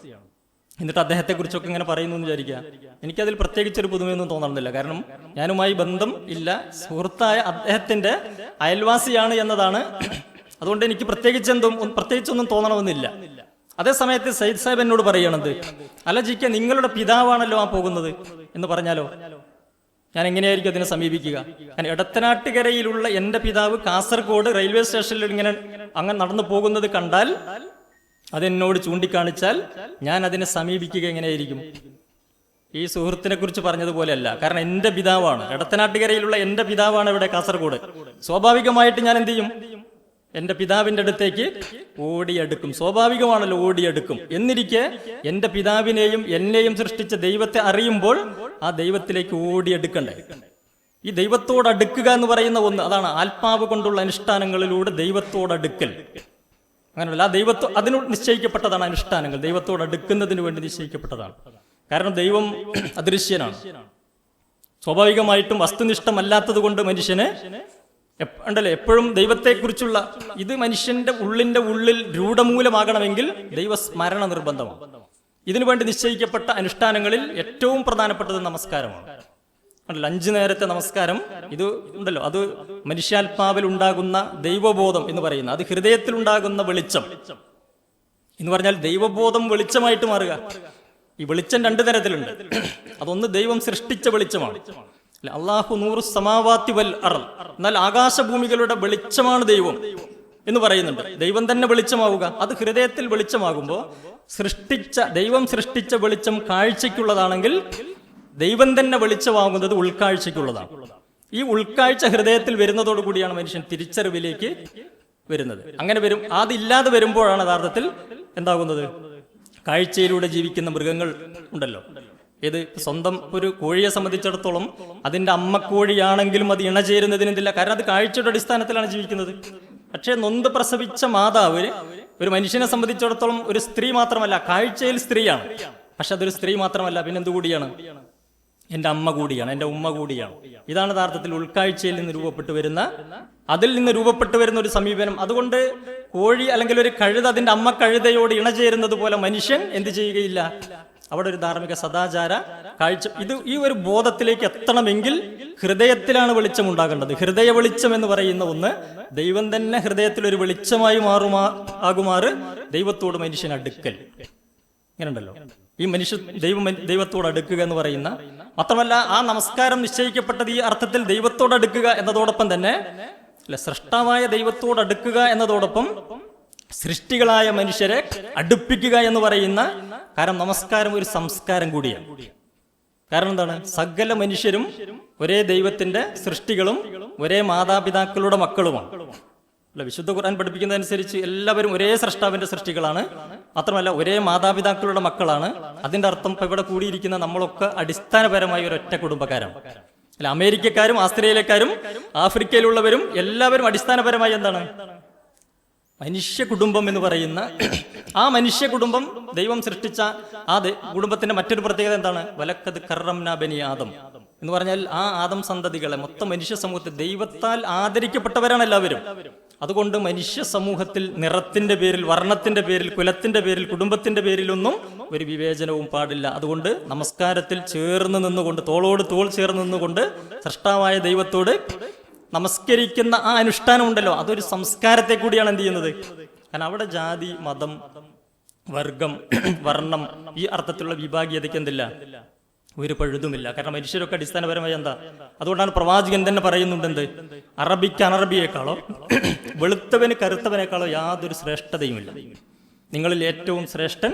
എന്നിട്ട് അദ്ദേഹത്തെക്കുറിച്ചൊക്കെ ഇങ്ങനെ പറയുന്നു എന്ന് വിചാരിക്കുക. എനിക്കതിൽ പ്രത്യേകിച്ചൊരു പുതുമയൊന്നും തോന്നുന്നില്ല. കാരണം ഞാനുമായി ബന്ധം ഇല്ല, സുഹൃത്തായ അദ്ദേഹത്തിന്റെ അയൽവാസിയാണ് എന്നതാണ്. അതുകൊണ്ട് എനിക്ക് പ്രത്യേകിച്ചൊന്നും തോന്നണമെന്നില്ല. അതേസമയത്ത് സയ്യിദ് സാഹിബ് എന്നോട് പറയണത്, അലജിക്ക നിങ്ങളുടെ പിതാവാണല്ലോ ആ പോകുന്നത് എന്ന് പറഞ്ഞാലോ ഞാൻ എങ്ങനെയായിരിക്കും അതിനെ സമീപിക്കുക? ഞാൻ എടത്തനാട്ടുകരയിലുള്ള എൻ്റെ പിതാവ് കാസർഗോഡ് റെയിൽവേ സ്റ്റേഷനിൽ ഇങ്ങനെ അങ്ങനെ നടന്നു പോകുന്നത് കണ്ടാൽ, അതെന്നോട് ചൂണ്ടിക്കാണിച്ചാൽ ഞാൻ അതിനെ സമീപിക്കുക എങ്ങനെയായിരിക്കും? ഈ സുഹൃത്തിനെ കുറിച്ച് പറഞ്ഞതുപോലെയല്ല. കാരണം എൻ്റെ പിതാവാണ്, എടത്തനാട്ടുകരയിലുള്ള എൻ്റെ പിതാവാണ് ഇവിടെ കാസർഗോഡ്. സ്വാഭാവികമായിട്ട് ഞാൻ എന്ത് ചെയ്യും? എൻ്റെ പിതാവിൻ്റെ അടുത്തേക്ക് ഓടിയെടുക്കും. സ്വാഭാവികമാണല്ലോ, ഓടിയെടുക്കും. എന്നിരിക്കെ എൻ്റെ പിതാവിനെയും എന്നെയും സൃഷ്ടിച്ച ദൈവത്തെ അറിയുമ്പോൾ ആ ദൈവത്തിലേക്ക് ഓടിയെടുക്കണ്ടേ? ഈ ദൈവത്തോടടുക്കുക എന്ന് പറയുന്ന ഒന്ന്, അതാണ് ആത്മാവ് കൊണ്ടുള്ള അനുഷ്ഠാനങ്ങളിലൂടെ ദൈവത്തോടടുക്കൽ. അങ്ങനെയല്ല, ആ അതിനോട് നിശ്ചയിക്കപ്പെട്ടതാണ് അനുഷ്ഠാനങ്ങൾ, ദൈവത്തോടടുക്കുന്നതിന് വേണ്ടി നിശ്ചയിക്കപ്പെട്ടതാണ്. കാരണം ദൈവം അദൃശ്യനാണ്. സ്വാഭാവികമായിട്ടും വസ്തുനിഷ്ഠമല്ലാത്തത് കൊണ്ട് മനുഷ്യന് ഉണ്ടല്ലേ എപ്പോഴും ദൈവത്തെക്കുറിച്ചുള്ള ഇത് മനുഷ്യന്റെ ഉള്ളിൽ രൂഢമൂലമാകണമെങ്കിൽ ദൈവസ്മരണ നിർബന്ധമാണ്. ഇതിനു വേണ്ടി നിശ്ചയിക്കപ്പെട്ട അനുഷ്ഠാനങ്ങളിൽ ഏറ്റവും പ്രധാനപ്പെട്ടത് നമസ്കാരമാണ്. അല്ല, 5 നേരത്തെ നമസ്കാരം ഇത് ഉണ്ടല്ലോ, അത് മനുഷ്യാത്മാവിൽ ഉണ്ടാകുന്ന ദൈവബോധം എന്ന് പറയുന്ന, അത് ഹൃദയത്തിൽ ഉണ്ടാകുന്ന വെളിച്ചം എന്ന് പറഞ്ഞാൽ ദൈവബോധം വെളിച്ചമായിട്ട് മാറുക. ഈ വെളിച്ചം 2 തരത്തിലുണ്ട്. അതൊന്ന് ദൈവം സൃഷ്ടിച്ച വെളിച്ചമാണ്. അല്ലാഹു നൂറു സമാവാത്തി വൽ അർള്, എന്നാൽ ആകാശഭൂമികളുടെ വെളിച്ചമാണ് ദൈവം എന്ന് പറയുന്നുണ്ട്. ദൈവം തന്നെ വെളിച്ചമാവുക, അത് ഹൃദയത്തിൽ വെളിച്ചമാകുമ്പോൾ ദൈവം സൃഷ്ടിച്ച വെളിച്ചം കാഴ്ചയ്ക്കുള്ളതാണെങ്കിൽ ദൈവം തന്നെ വെളിച്ചമാകുന്നത് ഉൾക്കാഴ്ചയ്ക്കുള്ളതാണ്. ഈ ഉൾക്കാഴ്ച ഹൃദയത്തിൽ വരുന്നതോടുകൂടിയാണ് മനുഷ്യൻ തിരിച്ചറിവിലേക്ക് വരുന്നത്. അങ്ങനെ അതില്ലാതെ വരുമ്പോഴാണ് യഥാർത്ഥത്തിൽ എന്താകുന്നത്, കാഴ്ചയിലൂടെ ജീവിക്കുന്ന മൃഗങ്ങൾ ഉണ്ടല്ലോ, ഇത് സ്വന്തം ഒരു കോഴിയെ സംബന്ധിച്ചിടത്തോളം അതിന്റെ അമ്മക്കോഴിയാണെങ്കിലും അത് ഇണചേരുന്നതിനെന്തില്ല, കാരണം അത് കാഴ്ചയുടെ അടിസ്ഥാനത്തിലാണ് ജീവിക്കുന്നത്. പക്ഷേ നൊന്ത് പ്രസവിച്ച മാതാവ് ഒരു മനുഷ്യനെ സംബന്ധിച്ചിടത്തോളം ഒരു സ്ത്രീ മാത്രമല്ല, കാഴ്ചയിൽ സ്ത്രീയാണ്. പക്ഷെ അതൊരു സ്ത്രീ മാത്രമല്ല, പിന്നെ എന്തുകൂടിയാണ്, എന്റെ അമ്മ കൂടിയാണ്, എന്റെ ഉമ്മ കൂടിയാണ്. ഇതാണ് യഥാർത്ഥത്തിൽ ഉൾക്കാഴ്ചയിൽ നിന്ന് അതിൽ നിന്ന് രൂപപ്പെട്ടു വരുന്ന ഒരു സമീപനം. അതുകൊണ്ട് കോഴി അല്ലെങ്കിൽ ഒരു കഴുത അതിന്റെ അമ്മ കഴുതയോട് ഇണചേരുന്നത് പോലെ മനുഷ്യൻ എന്ത് ചെയ്യുകയില്ല, അവിടെ ഒരു ധാർമ്മിക സദാചാര കാഴ്ച ഈ ഒരു ബോധത്തിലേക്ക് എത്തണമെങ്കിൽ ഹൃദയത്തിലാണ് വെളിച്ചം ഉണ്ടാകേണ്ടത്. ഹൃദയ വെളിച്ചം എന്ന് പറയുന്ന ഒന്ന് ദൈവം തന്നെ ഹൃദയത്തിൽ ഒരു വെളിച്ചമായി ആകുമാറ് ദൈവത്തോട് മനുഷ്യൻ അടുക്കൽ. ഇങ്ങനെ ഉണ്ടല്ലോ, ഈ ദൈവത്തോട് അടുക്കുക എന്ന് പറയുന്ന, മാത്രമല്ല ആ നമസ്കാരം നിശ്ചയിക്കപ്പെട്ടത് ഈ അർത്ഥത്തിൽ ദൈവത്തോട് അടുക്കുക എന്നതോടൊപ്പം തന്നെ സൃഷ്ടാവായ ദൈവത്തോട് അടുക്കുക എന്നതോടൊപ്പം സൃഷ്ടികളായ മനുഷ്യരെ അടുപ്പിക്കുക എന്ന് പറയുന്ന, കാരണം നമസ്കാരം ഒരു സംസ്കാരം കൂടിയാണ്. കാരണം എന്താണ്, സകല മനുഷ്യരും ഒരേ ദൈവത്തിന്റെ സൃഷ്ടികളും ഒരേ മാതാപിതാക്കളുടെ മക്കളുമാണ്. വിശുദ്ധ ഖുർആൻ പഠിപ്പിക്കുന്നതനുസരിച്ച് എല്ലാവരും ഒരേ സൃഷ്ടാവിന്റെ സൃഷ്ടികളാണ്, മാത്രമല്ല ഒരേ മാതാപിതാക്കളുടെ മക്കളാണ്. അതിന്റെ അർത്ഥം ഇപ്പൊ ഇവിടെ കൂടിയിരിക്കുന്ന നമ്മളൊക്കെ അടിസ്ഥാനപരമായി ഒരൊറ്റ കുടുംബക്കാരാണ്. അല്ല, അമേരിക്കക്കാരും ആസ്ട്രേലിയക്കാരും ആഫ്രിക്കയിലുള്ളവരും എല്ലാവരും അടിസ്ഥാനപരമായി എന്താണ്, മനുഷ്യ കുടുംബം എന്ന് പറയുന്ന ആ മനുഷ്യ കുടുംബം ദൈവം സൃഷ്ടിച്ച ആ കുടുംബത്തിന്റെ മറ്റൊരു പ്രത്യേകത എന്താണ്, വലക്കത് കറംനാ ബനി ആദം എന്ന് പറഞ്ഞാൽ ആ ആദം സന്തതികളെ മൊത്തം മനുഷ്യ സമൂഹത്തിൽ ദൈവത്താൽ ആദരിക്കപ്പെട്ടവരാണ് എല്ലാവരും. അതുകൊണ്ട് മനുഷ്യ സമൂഹത്തിൽ നിറത്തിന്റെ പേരിൽ, വർണ്ണത്തിന്റെ പേരിൽ, കുലത്തിന്റെ പേരിൽ, കുടുംബത്തിന്റെ പേരിലൊന്നും ഒരു വിവേചനവും പാടില്ല. അതുകൊണ്ട് നമസ്കാരത്തിൽ ചേർന്ന് നിന്നുകൊണ്ട്, തോളോട് തോൾ ചേർന്ന് നിന്നുകൊണ്ട് സൃഷ്ടാവായ ദൈവത്തോട് നമസ്കരിക്കുന്ന ആ അനുഷ്ഠാനം ഉണ്ടല്ലോ, അതൊരു സംസ്കാരത്തെ കൂടിയാണ് എന്ത് ചെയ്യുന്നത്. കാരണം അവിടെ ജാതി, മതം, വർഗം, വർണ്ണം ഈ അർത്ഥത്തിലുള്ള വിഭാഗീയതയ്ക്ക് എന്തില്ല, ഒരു പഴുതുമില്ല. കാരണം മനുഷ്യരൊക്കെ അടിസ്ഥാനപരമായി എന്താ, അതുകൊണ്ടാണ് പ്രവാചകൻ തന്നെ പറയുന്നുണ്ട്, എന്ത്, അറബിക്ക് അനറബിയേക്കാളോ വെളുത്തവന് കറുത്തവനേക്കാളോ യാതൊരു ശ്രേഷ്ഠതയുമില്ല. നിങ്ങളിൽ ഏറ്റവും ശ്രേഷ്ഠൻ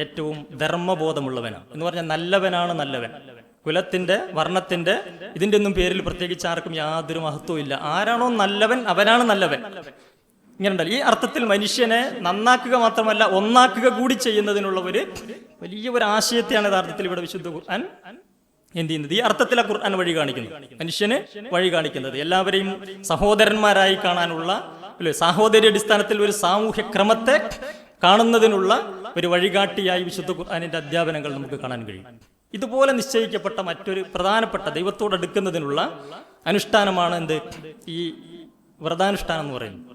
ഏറ്റവും ധർമ്മബോധമുള്ളവനാണ് എന്ന് പറഞ്ഞാൽ നല്ലവനാണ് നല്ലവൻ. കുലത്തിന്റെ, വർണ്ണത്തിന്റെ, ഇതിന്റെ ഒന്നും പേരിൽ പ്രത്യേകിച്ച് ആർക്കും യാതൊരു മഹത്വവും ഇല്ല. ആരാണോ നല്ലവൻ അവനാണ് നല്ലവൻ. ഇങ്ങനെ ഉണ്ടല്ലോ. ഈ അർത്ഥത്തിൽ മനുഷ്യനെ നന്നാക്കുക മാത്രമല്ല ഒന്നാക്കുക കൂടി ചെയ്യുന്നതിനുള്ള വലിയ ഒരു ആശയത്തെയാണ് യഥാർത്ഥത്തിൽ ഇവിടെ വിശുദ്ധ ഖുർആൻ എന്ത് ചെയ്യുന്നത്, ഈ അർത്ഥത്തിൽ ആ ഖുർആൻ വഴി കാണിക്കുന്നത്, മനുഷ്യന് വഴി കാണിക്കുന്നത്, എല്ലാവരെയും സഹോദരന്മാരായി കാണാനുള്ള, സാഹോദര്യ അടിസ്ഥാനത്തിൽ ഒരു സാമൂഹ്യ ക്രമത്തെ കാണുന്നതിനുള്ള ഒരു വഴികാട്ടിയായി വിശുദ്ധ ഖുർആനിന്റെ അധ്യാപനങ്ങൾ നമുക്ക് കാണാൻ കഴിയും. ഇതുപോലെ നിശ്ചയിക്കപ്പെട്ട മറ്റൊരു പ്രധാനപ്പെട്ട ദൈവത്തോടടുക്കുന്നതിനുള്ള അനുഷ്ഠാനമാണ് എന്ത്, ഈ വ്രതാനുഷ്ഠാനം എന്ന് പറയുന്നത്.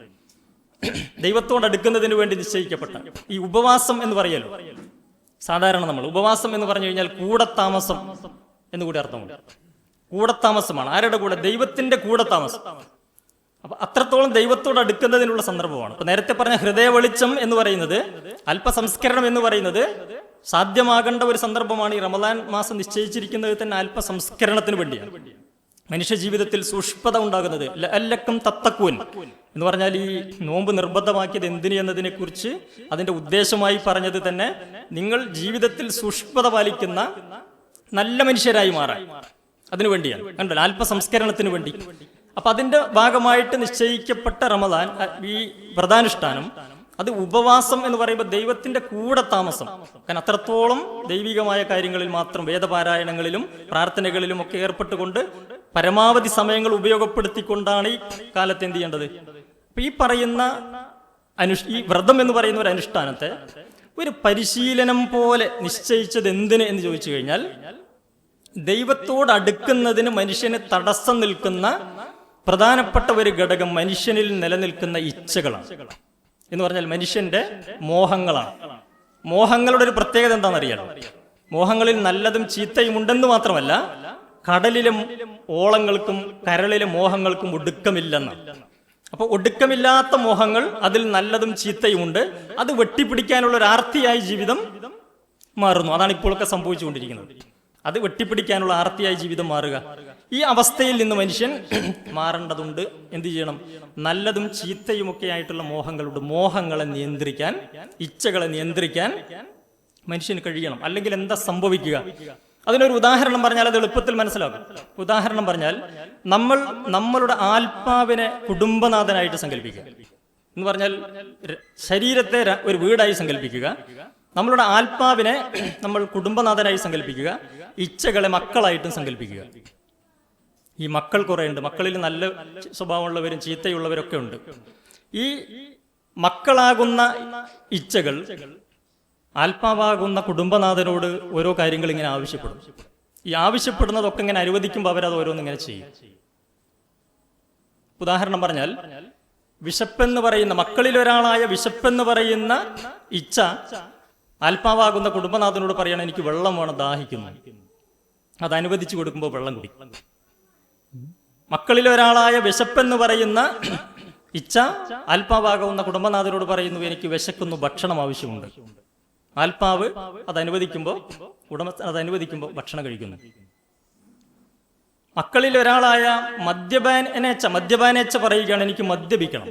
ദൈവത്തോടടുക്കുന്നതിന് വേണ്ടി നിശ്ചയിക്കപ്പെട്ട ഈ ഉപവാസം എന്ന് പറയല്ലോ. സാധാരണ നമ്മൾ ഉപവാസം എന്ന് പറഞ്ഞു കഴിഞ്ഞാൽ കൂടത്താമസം എന്നുകൂടി അർത്ഥമുണ്ട്. കൂടത്താമസമാണ്. ആരുടെ കൂടെ? ദൈവത്തിന്റെ കൂടത്താമസം. അപ്പൊ അത്രത്തോളം ദൈവത്തോട് അടുക്കുന്നതിനുള്ള സന്ദർഭമാണ്. അപ്പൊ നേരത്തെ പറഞ്ഞ ഹൃദയ വെളിച്ചം എന്ന് പറയുന്നത്, അല്പസംസ്കരണം എന്ന് പറയുന്നത് സാധ്യമാകേണ്ട ഒരു സന്ദർഭമാണ്. ഈ റമദാൻ മാസം നിശ്ചയിച്ചിരിക്കുന്നത് തന്നെ അല്പസംസ്കരണത്തിന് വേണ്ടിയാണ്. മനുഷ്യ ജീവിതത്തിൽ സൂക്ഷ്മത ഉണ്ടാകുന്നത് ലഅല്ലക്കും തത്തക്കൂൻ എന്ന് പറഞ്ഞാൽ ഈ നോമ്പ് നിർബന്ധമാക്കിയത് എന്തിന് എന്നതിനെ കുറിച്ച് അതിന്റെ ഉദ്ദേശമായി പറഞ്ഞത് തന്നെ നിങ്ങൾ ജീവിതത്തിൽ സൂക്ഷ്മത പാലിക്കുന്ന നല്ല മനുഷ്യരായി മാറാൻ അതിനുവേണ്ടിയാണ്. കണ്ടല്ലോ, അല്പസംസ്കരണത്തിന് വേണ്ടി. അപ്പൊ അതിന്റെ ഭാഗമായിട്ട് നിശ്ചയിക്കപ്പെട്ട റമദാൻ, ഈ വ്രതാനുഷ്ഠാനം, അത് ഉപവാസം എന്ന് പറയുമ്പോൾ ദൈവത്തിന്റെ കൂടെ താമസം. കാരണം അത്രത്തോളം ദൈവികമായ കാര്യങ്ങളിൽ മാത്രം വേദപാരായണങ്ങളിലും പ്രാർത്ഥനകളിലും ഒക്കെ ഏർപ്പെട്ടുകൊണ്ട് പരമാവധി സമയങ്ങൾ ഉപയോഗപ്പെടുത്തിക്കൊണ്ടാണ് ഈ കാലത്ത് എന്ത് ചെയ്യേണ്ടത്. അപ്പൊ ഈ പറയുന്ന ഈ വ്രതം എന്ന് പറയുന്ന ഒരു അനുഷ്ഠാനത്തെ ഒരു പരിശീലനം പോലെ നിശ്ചയിച്ചത് എന്തിന് എന്ന് ചോദിച്ചു കഴിഞ്ഞാൽ, ദൈവത്തോട് അടുക്കുന്നതിന് മനുഷ്യന് തടസ്സം നിൽക്കുന്ന പ്രധാനപ്പെട്ട ഒരു ഘടകം മനുഷ്യനിൽ നിലനിൽക്കുന്ന ഇച്ഛകളാണ്. എന്ന് പറഞ്ഞാൽ മനുഷ്യന്റെ മോഹങ്ങളാണ്. മോഹങ്ങളുടെ ഒരു പ്രത്യേകത എന്താണെന്നറിയാലോ. മോഹങ്ങളിൽ നല്ലതും ചീത്തയും ഉണ്ടെന്ന് മാത്രമല്ല, കടലിലെ ഓളങ്ങൾക്കും കരളിലെ മോഹങ്ങൾക്കും ഒടുക്കമില്ലെന്നാണ്. അപ്പൊ ഒടുക്കമില്ലാത്ത മോഹങ്ങൾ, അതിൽ നല്ലതും ചീത്തയുമുണ്ട്. അത് വെട്ടിപ്പിടിക്കാനുള്ള ഒരു ആർത്തിയായി ജീവിതം മാറുന്നു. അതാണ് ഇപ്പോഴൊക്കെ സംഭവിച്ചുകൊണ്ടിരിക്കുന്നത്. അത് വെട്ടിപ്പിടിക്കാനുള്ള ആർത്തിയായി ജീവിതം മാറുക. ഈ അവസ്ഥയിൽ നിന്ന് മനുഷ്യൻ മാറേണ്ടതുണ്ട്. എന്ത് ചെയ്യണം? നല്ലതും ചീത്തയുമൊക്കെ ആയിട്ടുള്ള മോഹങ്ങളെ നിയന്ത്രിക്കാൻ, ഇച്ഛകളെ നിയന്ത്രിക്കാൻ മനുഷ്യന് കഴിയണം. അല്ലെങ്കിൽ എന്താ സംഭവിക്കുക? അതിനൊരു ഉദാഹരണം പറഞ്ഞാൽ അത് എളുപ്പത്തിൽ മനസ്സിലാകും. ഉദാഹരണം പറഞ്ഞാൽ, നമ്മളുടെ ആത്മാവിനെ കുടുംബനാഥനായിട്ട് സങ്കല്പിക്കുക. എന്ന് പറഞ്ഞാൽ ശരീരത്തെ ഒരു വീടായി സങ്കല്പിക്കുക. നമ്മളുടെ ആത്മാവിനെ നമ്മൾ കുടുംബനാഥനായി സങ്കല്പിക്കുക. ഇച്ഛകളെ മക്കളായിട്ടും സങ്കല്പിക്കുക. ഈ മക്കൾ കുറെ ഉണ്ട്. മക്കളിൽ നല്ല സ്വഭാവമുള്ളവരും ചീത്തയുള്ളവരൊക്കെ ഉണ്ട്. ഈ മക്കളാകുന്ന ഇച്ഛകൾ ആത്മാവാകുന്ന കുടുംബനാഥനോട് ഓരോ കാര്യങ്ങൾ ഇങ്ങനെ ആവശ്യപ്പെടും. ഈ ആവശ്യപ്പെടുന്നതൊക്കെ ഇങ്ങനെ അനുവദിക്കുമ്പോൾ അവരത് ഓരോന്നിങ്ങനെ ചെയ്യും. ഉദാഹരണം പറഞ്ഞാൽ, വിശപ്പെന്ന് പറയുന്ന മക്കളിൽ ഒരാളായ വിശപ്പെന്ന് പറയുന്ന ഇച്ഛ ആത്മാവാകുന്ന കുടുംബനാഥനോട് പറയണം, എനിക്ക് വെള്ളം വേണം, ദാഹിക്കുന്നു. അത് അനുവദിച്ചു കൊടുക്കുമ്പോൾ വെള്ളം കുടിക്കും. മക്കളിൽ ഒരാളായ വിശപ്പെന്ന് പറയുന്ന ഇച്ഛ ആത്മാവാകുന്ന കുടുംബനാഥനോട് പറയുന്നു, എനിക്ക് വിശക്കുന്നു, ഭക്ഷണം ആവശ്യമുണ്ട്. ആത്മാവ് അതനുവദിക്കുമ്പോൾ ഭക്ഷണം കഴിക്കുന്നു. മക്കളിൽ ഒരാളായ മദ്യപാനേച്ഛ പറയുകയാണ്, എനിക്ക് മദ്യപിക്കണം.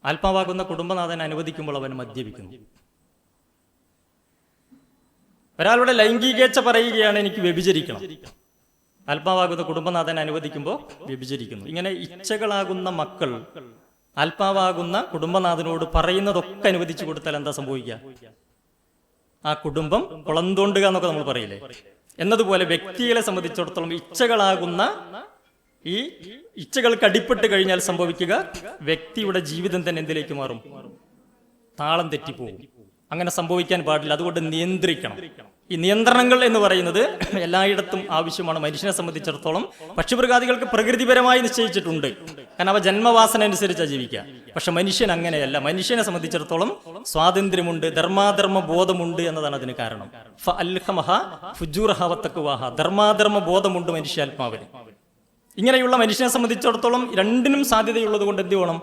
ആത്മാവാകുന്ന കുടുംബനാഥൻ അനുവദിക്കുമ്പോൾ അവൻ മദ്യപിക്കുന്നു. ഒരാളുടെ ലൈംഗികേച്ഛ പറയുകയാണ്, എനിക്ക് വ്യഭിചരിക്കണം. ആത്മാവാകുന്ന കുടുംബനാഥൻ അനുവദിക്കുമ്പോൾ വ്യഭിചരിക്കുന്നു. ഇങ്ങനെ ഇച്ഛകളാകുന്ന മക്കൾ ആത്മാവാകുന്ന കുടുംബനാഥനോട് പറയുന്നതൊക്കെ അനുവദിച്ചു കൊടുത്താൽ എന്താ സംഭവിക്കുക? ആ കുടുംബം കുളന്തോണ്ടുക എന്നൊക്കെ നമ്മൾ പറയില്ലേ, എന്നതുപോലെ വ്യക്തികളെ സംബന്ധിച്ചിടത്തോളം ഇച്ഛകളാകുന്ന ഈ ഇച്ഛകൾക്ക് അടിപ്പെട്ട് കഴിഞ്ഞാൽ സംഭവിക്കുക, വ്യക്തിയുടെ ജീവിതം തന്നെ എന്തിലേക്ക് മാറും? താളം തെറ്റിപ്പോകും. അങ്ങനെ സംഭവിക്കാൻ പാടില്ല. അതുകൊണ്ട് നിയന്ത്രിക്കണം. ഈ നിയന്ത്രണങ്ങൾ എന്ന് പറയുന്നത് എല്ലായിടത്തും ആവശ്യമാണ്. മനുഷ്യനെ സംബന്ധിച്ചിടത്തോളം പക്ഷിമൃഗാദികൾക്ക് പ്രകൃതിപരമായി നിശ്ചയിച്ചിട്ടുണ്ട്. കാരണം അവ ജന്മവാസന അനുസരിച്ചാണ് ജീവിക്കുക. പക്ഷെ മനുഷ്യൻ അങ്ങനെയല്ല. മനുഷ്യനെ സംബന്ധിച്ചിടത്തോളം സ്വാതന്ത്ര്യമുണ്ട്, ധർമാധർമ്മ ബോധമുണ്ട് എന്നതാണ് അതിന് കാരണം. ധർമാധർമ്മ ബോധമുണ്ട് മനുഷ്യാത്മാവിന്. ഇങ്ങനെയുള്ള മനുഷ്യനെ സംബന്ധിച്ചിടത്തോളം രണ്ടിനും സാധ്യതയുള്ളത് കൊണ്ട് എന്ത് വേണം?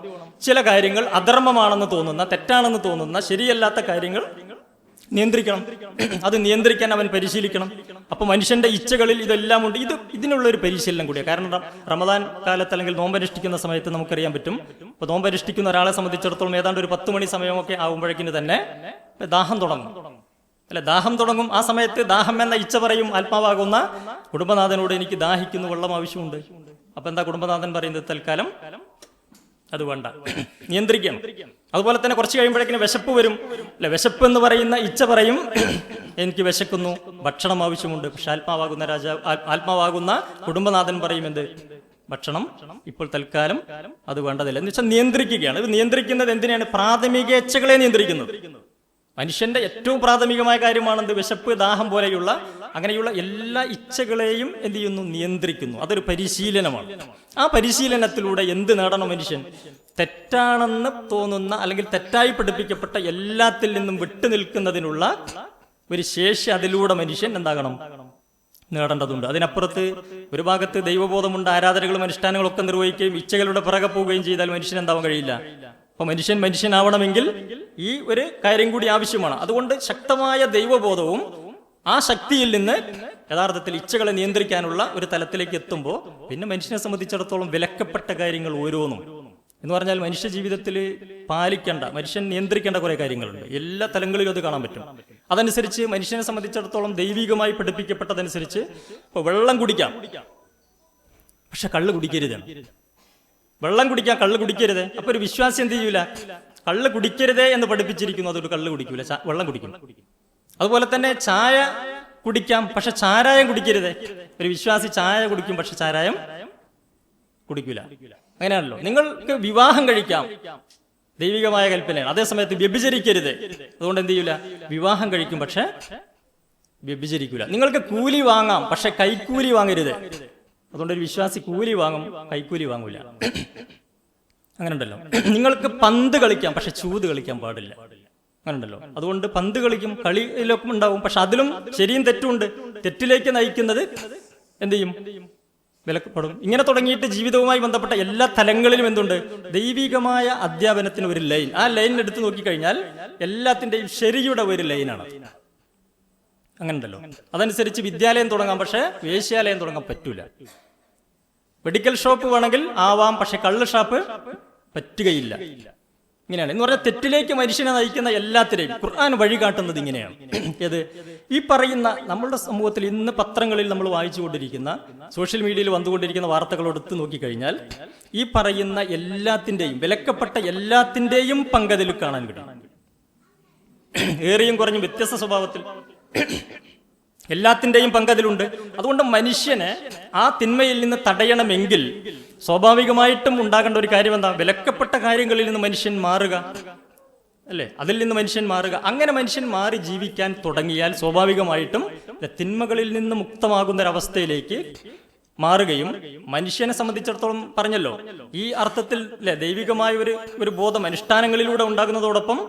ചില കാര്യങ്ങൾ അധർമ്മമാണെന്ന് തോന്നുന്ന, തെറ്റാണെന്ന് തോന്നുന്ന, ശരിയല്ലാത്ത കാര്യങ്ങൾ നിയന്ത്രിക്കണം. അത് നിയന്ത്രിക്കാൻ അവൻ പരിശീലിക്കണം. അപ്പൊ മനുഷ്യന്റെ ഇച്ഛകളിൽ ഇതെല്ലാം ഉണ്ട്. ഇതിനുള്ള ഒരു പരിശീലനം കൂടിയാണ്. കാരണം റമദാൻ കാലത്ത് അല്ലെങ്കിൽ നോമ്പനുഷ്ഠിക്കുന്ന സമയത്ത് നമുക്കറിയാൻ പറ്റും. ഇപ്പൊ നോമ്പനുഷ്ഠിക്കുന്ന ഒരാളെ സംബന്ധിച്ചിടത്തോളം ഏതാണ്ട് ഒരു 10 മണി സമയമൊക്കെ ആകുമ്പോഴേക്കിന് തന്നെ ദാഹം തുടങ്ങും. ദാഹം തുടങ്ങും. ആ സമയത്ത് ദാഹം എന്ന ഇച്ഛ പറയും ആത്മാവാകുന്ന കുടുംബനാഥനോട്, എനിക്ക് ദാഹിക്കുന്നു, വെള്ളം ആവശ്യമുണ്ട്. അപ്പൊ എന്താ കുടുംബനാഥൻ പറയുന്നത്? തൽക്കാലം അത് വേണ്ട, നിയന്ത്രിക്കണം. അതുപോലെ തന്നെ കുറച്ച് കഴിയുമ്പോഴേക്കിന് വിശപ്പ് വരും. വിശപ്പ് എന്ന് പറയുന്ന ഇച്ഛ പറയും, എനിക്ക് വിശക്കുന്നു, ഭക്ഷണം ആവശ്യമുണ്ട്. പക്ഷെ ആത്മാവാകുന്ന കുടുംബനാഥൻ പറയും എന്ത്? ഭക്ഷണം ഇപ്പോൾ തൽക്കാലം അത് വേണ്ടതില്ല എന്ന് വെച്ചാൽ നിയന്ത്രിക്കുകയാണ്. ഇത് നിയന്ത്രിക്കുന്നത് എന്തിനാണ്? പ്രാഥമിക ഇച്ഛകളെ നിയന്ത്രിക്കുന്നത്. മനുഷ്യന്റെ ഏറ്റവും പ്രാഥമികമായ കാര്യമാണെന്ത്? വിശപ്പ്, ദാഹം പോലെയുള്ള അങ്ങനെയുള്ള എല്ലാ ഇച്ഛകളെയും എന്ത് ചെയ്യുന്നു? നിയന്ത്രിക്കുന്നു. അതൊരു പരിശീലനമാണ്. ആ പരിശീലനത്തിലൂടെ എന്ത് നേടണം മനുഷ്യൻ? തെറ്റാണെന്ന് തോന്നുന്ന അല്ലെങ്കിൽ തെറ്റായി പഠിപ്പിക്കപ്പെട്ട എല്ലാത്തിൽ നിന്നും വിട്ടു നിൽക്കുന്നതിനുള്ള ഒരു ശേഷി അതിലൂടെ മനുഷ്യൻ എന്താകണം? നേടേണ്ടതുണ്ട്. അതിനപ്പുറത്ത് ഒരു ഭാഗത്ത് ദൈവബോധമുണ്ട്, ആരാധനകളും അനുഷ്ഠാനങ്ങളും ഒക്കെ നിർവഹിക്കുകയും ഇച്ഛകളുടെ പിറകെ പോവുകയും ചെയ്താൽ മനുഷ്യൻ എന്താവാൻ കഴിയില്ല. അപ്പൊ മനുഷ്യനാവണമെങ്കിൽ ഈ ഒരു കാര്യം കൂടി ആവശ്യമാണ്. അതുകൊണ്ട് ശക്തമായ ദൈവബോധവും ആ ശക്തിയിൽ നിന്ന് യഥാർത്ഥത്തിൽ ഇച്ഛകളെ നിയന്ത്രിക്കാനുള്ള ഒരു തലത്തിലേക്ക് എത്തുമ്പോൾ പിന്നെ മനുഷ്യനെ സംബന്ധിച്ചിടത്തോളം വിലക്കപ്പെട്ട കാര്യങ്ങൾ ഓരോന്നും എന്ന് പറഞ്ഞാൽ മനുഷ്യ ജീവിതത്തിൽ പാലിക്കേണ്ട, മനുഷ്യൻ നിയന്ത്രിക്കേണ്ട കുറെ കാര്യങ്ങളുണ്ട്. എല്ലാ തലങ്ങളിലും അത് കാണാൻ പറ്റും. അതനുസരിച്ച് മനുഷ്യനെ സംബന്ധിച്ചിടത്തോളം ദൈവികമായി പഠിപ്പിക്കപ്പെട്ടതനുസരിച്ച് ഇപ്പൊ വെള്ളം കുടിക്കാം, പക്ഷെ കള്ള് കുടിക്കരുതാണ്. വെള്ളം കുടിക്കാം, കള്ള് കുടിക്കരുത്. അപ്പൊ ഒരു വിശ്വാസി എന്ത് ചെയ്യൂല? കള്ള് കുടിക്കരുതേ എന്ന് പഠിപ്പിച്ചിരിക്കുന്നു, അതൊരു കള്ള് കുടിക്കൂല, വെള്ളം കുടിക്കും. അതുപോലെ തന്നെ ചായ കുടിക്കാം, പക്ഷെ ചാരായം കുടിക്കരുത്. ഒരു വിശ്വാസി ചായ കുടിക്കും, പക്ഷെ ചാരായം കുടിക്കില്ല. അങ്ങനെയാണല്ലോ. നിങ്ങൾക്ക് വിവാഹം കഴിക്കാം, ദൈവികമായ കൽപ്പനയാണ്. അതേസമയത്ത് വ്യഭിചരിക്കരുത്. അതുകൊണ്ട് എന്ത് ചെയ്യൂല? വിവാഹം കഴിക്കും, പക്ഷെ വ്യഭിചരിക്കൂല. നിങ്ങൾക്ക് കൂലി വാങ്ങാം, പക്ഷെ കൈക്കൂലി വാങ്ങരുത്. അതുകൊണ്ട് ഒരു വിശ്വാസി കൂലി വാങ്ങും, കൈക്കൂലി വാങ്ങൂല. അങ്ങനെ ഉണ്ടല്ലോ. നിങ്ങൾക്ക് പന്ത് കളിക്കാം, പക്ഷെ ചൂത് കളിക്കാൻ പാടില്ല. അങ്ങനെ ഉണ്ടല്ലോ. അതുകൊണ്ട് പന്ത് കളിക്കും, കളിയിലൊക്കെ ഉണ്ടാവും, പക്ഷെ അതിലും ശരിയും തെറ്റുണ്ട്. തെറ്റിലേക്ക് നയിക്കുന്നത് എന്ത് ചെയ്യും? വിലക്കപ്പെടും. ഇങ്ങനെ തുടങ്ങിയിട്ട് ജീവിതവുമായി ബന്ധപ്പെട്ട എല്ലാ തലങ്ങളിലും എന്തുണ്ട്? ദൈവികമായ അധ്യാപനത്തിന് ഒരു ലൈൻ. ആ ലൈൻ എടുത്ത് നോക്കിക്കഴിഞ്ഞാൽ എല്ലാത്തിൻ്റെയും ശരിയുടെ ഒരു ലൈനാണ്. അങ്ങനെ ഉണ്ടല്ലോ. അതനുസരിച്ച് വിദ്യാലയം തുടങ്ങാം, പക്ഷെ വേശ്യാലയം തുടങ്ങാൻ പറ്റൂല. മെഡിക്കൽ ഷോപ്പ് വേണമെങ്കിൽ ആവാം, പക്ഷെ കള്ള് ഷാപ്പ് പറ്റുകയില്ല. ഇങ്ങനെയാണ് എന്ന് പറഞ്ഞാൽ തെറ്റിലേക്ക് മനുഷ്യനെ നയിക്കുന്ന എല്ലാത്തിനെയും ഖുർആൻ വഴി കാട്ടുന്നത് ഇങ്ങനെയാണ്. ഏത്? ഈ പറയുന്ന നമ്മളുടെ സമൂഹത്തിൽ ഇന്ന് പത്രങ്ങളിൽ നമ്മൾ വായിച്ചുകൊണ്ടിരിക്കുന്ന, സോഷ്യൽ മീഡിയയിൽ വന്നുകൊണ്ടിരിക്കുന്ന വാർത്തകൾ എടുത്ത് നോക്കിക്കഴിഞ്ഞാൽ ഈ പറയുന്ന എല്ലാത്തിൻ്റെയും, വിലക്കപ്പെട്ട എല്ലാത്തിൻ്റെയും പങ്കതിൽ കാണാൻ കഴിയും. ഏറിയും കുറഞ്ഞും വ്യത്യസ്ത സ്വഭാവത്തിൽ എല്ലാത്തിൻ്റെയും പങ്കതിലുണ്ട്. അതുകൊണ്ട് മനുഷ്യനെ ആ തിന്മയിൽ നിന്ന് തടയണമെങ്കിൽ സ്വാഭാവികമായിട്ടും ഉണ്ടാകേണ്ട ഒരു കാര്യം എന്താ? വിലക്കപ്പെട്ട കാര്യങ്ങളിൽ നിന്ന് മനുഷ്യൻ മാറുക, അല്ലേ? അതിൽ നിന്ന് മനുഷ്യൻ മാറുക. അങ്ങനെ മനുഷ്യൻ മാറി ജീവിക്കാൻ തുടങ്ങിയാൽ സ്വാഭാവികമായിട്ടും തിന്മകളിൽ നിന്ന് മുക്തമാകുന്നൊരവസ്ഥയിലേക്ക് മാറുകയും, മനുഷ്യനെ സംബന്ധിച്ചിടത്തോളം പറഞ്ഞല്ലോ, ഈ അർത്ഥത്തിൽ അല്ലെ ദൈവികമായ ഒരു ബോധം അനുഷ്ഠാനങ്ങളിലൂടെ ഉണ്ടാകുന്നതോടൊപ്പം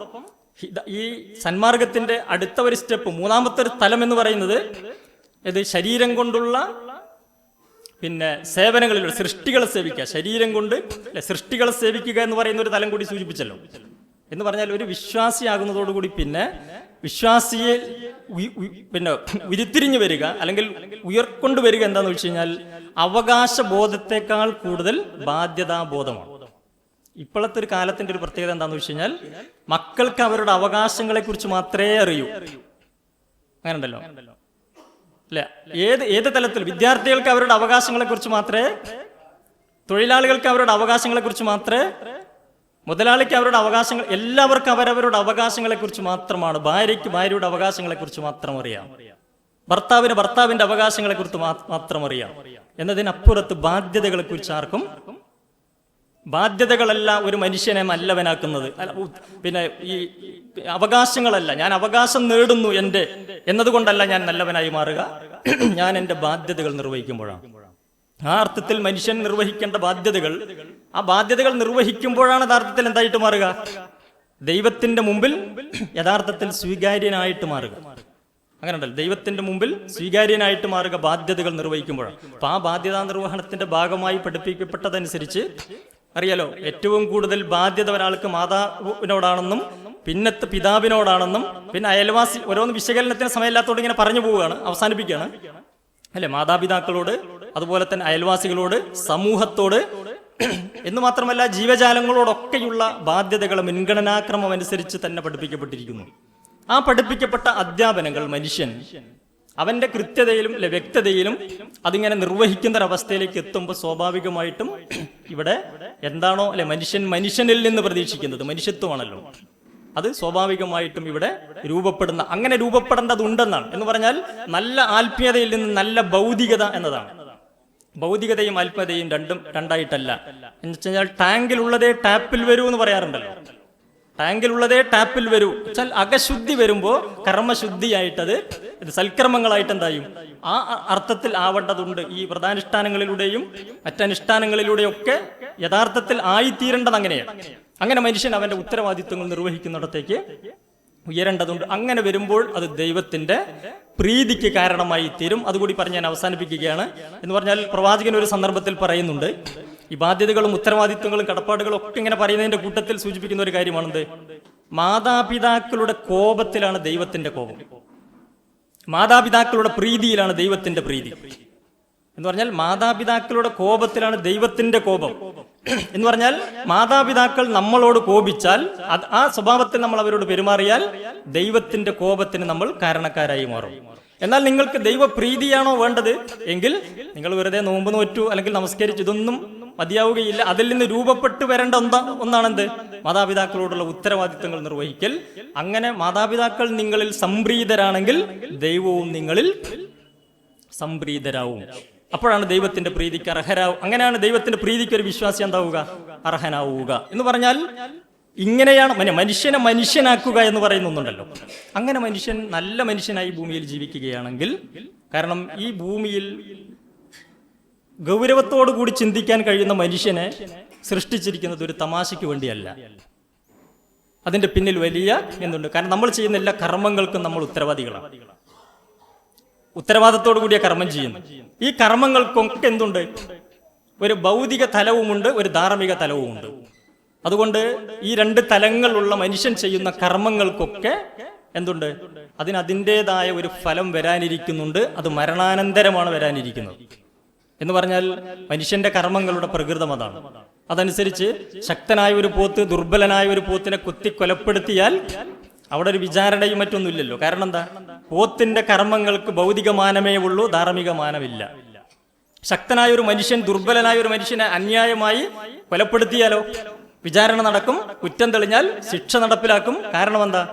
ഈ സന്മാർഗത്തിന്റെ അടുത്ത ഒരു സ്റ്റെപ്പ്, മൂന്നാമത്തെ ഒരു തലം എന്ന് പറയുന്നത് ഇത് ശരീരം കൊണ്ടുള്ള സേവനങ്ങളിലൂടെ സൃഷ്ടികളെ സേവിക്കുക. ശരീരം കൊണ്ട് സൃഷ്ടികളെ സേവിക്കുക എന്ന് പറയുന്ന ഒരു തലം കൂടി സൂചിപ്പിച്ചല്ലോ. എന്ന് പറഞ്ഞാൽ ഒരു വിശ്വാസിയാകുന്നതോടുകൂടി വിശ്വാസിയെ ഉരുത്തിരിഞ്ഞു വരിക, അല്ലെങ്കിൽ ഉയർക്കൊണ്ടുവരിക എന്താന്ന് വെച്ച് കഴിഞ്ഞാൽ അവകാശ ബോധത്തെക്കാൾ കൂടുതൽ ബാധ്യതാബോധമാണ്. ഇപ്പോഴത്തെ ഒരു കാലത്തിന്റെ ഒരു പ്രത്യേകത എന്താണെന്ന് വെച്ച് കഴിഞ്ഞാൽ മക്കൾക്ക് അവരുടെ അവകാശങ്ങളെ കുറിച്ച് മാത്രമേ അറിയൂ. അങ്ങനെ ഉണ്ടല്ലോ അല്ലെ? ഏത് തലത്തിൽ വിദ്യാർത്ഥികൾക്ക് അവരുടെ അവകാശങ്ങളെ കുറിച്ച് മാത്രമേ, തൊഴിലാളികൾക്ക് അവരുടെ അവകാശങ്ങളെ കുറിച്ച് മാത്രമേ, മുതലാളിക്ക് അവരുടെ അവകാശങ്ങൾ, എല്ലാവർക്കും അവരവരുടെ അവകാശങ്ങളെ കുറിച്ച് മാത്രമാണ്. ഭാര്യയ്ക്ക് ഭാര്യയുടെ അവകാശങ്ങളെ കുറിച്ച് മാത്രം അറിയാം, ഭർത്താവിന് ഭർത്താവിന്റെ അവകാശങ്ങളെ കുറിച്ച് മാത്രം അറിയാം. എന്നതിനപ്പുറത്ത് ബാധ്യതകളെ കുറിച്ച് ആർക്കും, ബാധ്യതകളല്ല ഒരു മനുഷ്യനെ നല്ലവനാക്കുന്നത്. ഈ അവകാശങ്ങളല്ല, ഞാൻ അവകാശം നേടുന്നു എൻ്റെ എന്നതുകൊണ്ടല്ല ഞാൻ നല്ലവനായി മാറുക, ഞാൻ എൻ്റെ ബാധ്യതകൾ നിർവഹിക്കുമ്പോഴാണ്. ആ അർത്ഥത്തിൽ മനുഷ്യൻ നിർവഹിക്കേണ്ട ബാധ്യതകൾ, ആ ബാധ്യതകൾ നിർവഹിക്കുമ്പോഴാണ് യഥാർത്ഥത്തിൽ എന്തായിട്ട് മാറുക? ദൈവത്തിന്റെ മുമ്പിൽ യഥാർത്ഥത്തിൽ സ്വീകാര്യനായിട്ട് മാറുക. അങ്ങനെ ഉണ്ടല്ലോ, ദൈവത്തിന്റെ മുമ്പിൽ സ്വീകാര്യനായിട്ട് മാറുക ബാധ്യതകൾ നിർവഹിക്കുമ്പോഴാണ്. അപ്പൊ ആ ബാധ്യതാ നിർവഹണത്തിന്റെ ഭാഗമായി പഠിപ്പിക്കപ്പെട്ടതനുസരിച്ച് അറിയാലോ, ഏറ്റവും കൂടുതൽ ബാധ്യത ഒരാൾക്ക് മാതാവിനോടാണെന്നും പിന്നത്തെ പിതാവിനോടാണെന്നും പിന്നെ അയൽവാസി, ഓരോന്ന് വിശകലനത്തിന് സമയമില്ലാത്തോട് ഇങ്ങനെ പറഞ്ഞു പോവുകയാണ്, അവസാനിപ്പിക്കുകയാണ് അല്ലെ? മാതാപിതാക്കളോട്, അതുപോലെ തന്നെ അയൽവാസികളോട്, സമൂഹത്തോട് എന്ന് മാത്രമല്ല ജീവജാലങ്ങളോടൊക്കെയുള്ള ബാധ്യതകൾ മുൻഗണനാക്രമം അനുസരിച്ച് തന്നെ പഠിപ്പിക്കപ്പെട്ടിരിക്കുന്നു. ആ പഠിപ്പിക്കപ്പെട്ട അധ്യാപനങ്ങൾ മനുഷ്യൻ അവന്റെ കൃത്യതയിലും വ്യക്തതയിലും അതിങ്ങനെ നിർവഹിക്കുന്ന ഒരവസ്ഥയിലേക്ക് എത്തുമ്പോൾ സ്വാഭാവികമായിട്ടും ഇവിടെ എന്താണോ മനുഷ്യനിൽ നിന്ന് പ്രതീക്ഷിക്കുന്നത്, മനുഷ്യത്വമാണല്ലോ, അത് സ്വാഭാവികമായിട്ടും ഇവിടെ രൂപപ്പെടുന്ന, അങ്ങനെ രൂപപ്പെടേണ്ടതുണ്ടെന്നാണ്. എന്ന് പറഞ്ഞാൽ നല്ല ആത്മീയതയിൽ നിന്ന് നല്ല ഭൗതികത എന്നതാണ്. ഭൗതികതയും ആത്മീയതയും രണ്ടായിട്ടല്ല. എന്ന് വെച്ച് കഴിഞ്ഞാൽ ടാങ്കിലുള്ളതേ ടാപ്പിൽ വരൂ എന്ന് പറയാറുണ്ടല്ലോ. ടാങ്കിലുള്ളതേ ടാപ്പിൽ വരൂ വെച്ചാൽ അകശുദ്ധി വരുമ്പോൾ കർമ്മശുദ്ധിയായിട്ടത് സൽക്കർമ്മങ്ങളായിട്ട് എന്തായും ആ അർത്ഥത്തിൽ ആവേണ്ടതുണ്ട്. ഈ വ്രതാനുഷ്ഠാനങ്ങളിലൂടെയും മറ്റനുഷ്ഠാനങ്ങളിലൂടെയും ഒക്കെ യഥാർത്ഥത്തിൽ ആയിത്തീരേണ്ടത് അങ്ങനെയാണ്. അങ്ങനെ മനുഷ്യൻ അവന്റെ ഉത്തരവാദിത്വങ്ങൾ നിർവഹിക്കുന്നിടത്തേക്ക് ഉയരേണ്ടതുണ്ട്. അങ്ങനെ വരുമ്പോൾ അത് ദൈവത്തിന്റെ പ്രീതിക്ക് കാരണമായി തീരും. അതുകൂടി പറഞ്ഞ് ഞാൻ അവസാനിപ്പിക്കുകയാണ്. എന്ന് പറഞ്ഞാൽ പ്രവാചകൻ ഒരു സന്ദർഭത്തിൽ പറയുന്നുണ്ട്, ഈ ബാധ്യതകളും ഉത്തരവാദിത്വങ്ങളും കടപ്പാടുകളും ഒക്കെ ഇങ്ങനെ പറയുന്നതിന്റെ കൂട്ടത്തിൽ സൂചിപ്പിക്കുന്ന ഒരു കാര്യമാണെന്ത്? മാതാപിതാക്കളുടെ കോപത്തിലാണ് ദൈവത്തിന്റെ കോപം, മാതാപിതാക്കളുടെ പ്രീതിയിലാണ് ദൈവത്തിന്റെ പ്രീതി. എന്ന് പറഞ്ഞാൽ മാതാപിതാക്കളുടെ കോപത്തിലാണ് ദൈവത്തിന്റെ കോപം. എന്ന് പറഞ്ഞാൽ മാതാപിതാക്കൾ നമ്മളോട് കോപിച്ചാൽ, ആ സ്വഭാവത്തിൽ നമ്മൾ അവരോട് പെരുമാറിയാൽ ദൈവത്തിന്റെ കോപത്തിന് നമ്മൾ കാരണക്കാരായി മാറും. എന്നാൽ നിങ്ങൾക്ക് ദൈവപ്രീതിയാണോ വേണ്ടത് എങ്കിൽ നിങ്ങൾ വെറുതെ നോമ്പ് നോറ്റു അല്ലെങ്കിൽ നമസ്കരിച്ചു ഇതൊന്നും മതിയാവുകയില്ല. അതിൽ നിന്ന് രൂപപ്പെട്ടു വരേണ്ട ഒന്നാണെന്ത്? മാതാപിതാക്കളോടുള്ള ഉത്തരവാദിത്തങ്ങൾ നിർവഹിക്കൽ. അങ്ങനെ മാതാപിതാക്കൾ നിങ്ങളിൽ സംപ്രീതരാണെങ്കിൽ ദൈവവും നിങ്ങളിൽ സംപ്രീതരാവും. അപ്പോഴാണ് ദൈവത്തിന്റെ പ്രീതിക്ക് അർഹരാവും. അങ്ങനെയാണ് ദൈവത്തിന്റെ പ്രീതിക്ക് ഒരു വിശ്വാസി എന്താവുക? അർഹനാവുക. എന്ന് പറഞ്ഞാൽ ഇങ്ങനെയാണ് മനുഷ്യനെ മനുഷ്യനാക്കുക എന്ന് പറയുന്നുണ്ടല്ലോ. അങ്ങനെ മനുഷ്യൻ നല്ല മനുഷ്യനായി ഭൂമിയിൽ ജീവിക്കുകയാണെങ്കിൽ, കാരണം ഈ ഭൂമിയിൽ ഗൗരവത്തോടു കൂടി ചിന്തിക്കാൻ കഴിയുന്ന മനുഷ്യനെ സൃഷ്ടിച്ചിരിക്കുന്നത് ഒരു തമാശയ്ക്ക് വേണ്ടിയല്ല. അതിന്റെ പിന്നിൽ വലിയ എന്തുണ്ട്? കാരണം നമ്മൾ ചെയ്യുന്ന എല്ലാ കർമ്മങ്ങൾക്കും നമ്മൾ ഉത്തരവാദികളാണ്. ഉത്തരവാദിത്തോടു കൂടിയ കർമ്മം ചെയ്യുന്നു. ഈ കർമ്മങ്ങൾക്കൊക്കെ എന്തുണ്ട്? ഒരു ഭൗതിക തലവുമുണ്ട്, ഒരു ധാർമ്മിക തലവുമുണ്ട്. അതുകൊണ്ട് ഈ രണ്ട് തലങ്ങളുള്ള മനുഷ്യൻ ചെയ്യുന്ന കർമ്മങ്ങൾക്കൊക്കെ എന്തുണ്ട്? അതിൻ്റെതായ ഒരു ഫലം വരാനിരിക്കുന്നുണ്ട്. അത് മരണാനന്തരമാണ് വരാനിരിക്കുന്നത്. എന്ന് പറഞ്ഞാൽ മനുഷ്യന്റെ കർമ്മങ്ങളുടെ പ്രകൃതം അതാണ്. അതനുസരിച്ച് ശക്തനായ ഒരു പോത്ത് ദുർബലനായ ഒരു പോത്തിനെ കുത്തി കൊലപ്പെടുത്തിയാൽ അവിടെ ഒരു വിചാരണയും മറ്റൊന്നുമില്ലല്ലോ. കാരണം എന്താ? പോത്തിന്റെ കർമ്മങ്ങൾക്ക് ഭൗതിക മാനമേ ഉള്ളൂ, ധാർമ്മിക മാനമില്ല. ശക്തനായ ഒരു മനുഷ്യൻ ദുർബലനായ ഒരു മനുഷ്യനെ അന്യായമായി കൊലപ്പെടുത്തിയാലോ വിചാരണ നടക്കും, കുറ്റം തെളിഞ്ഞാൽ ശിക്ഷ നടപ്പിലാക്കും. കാരണം എന്താ?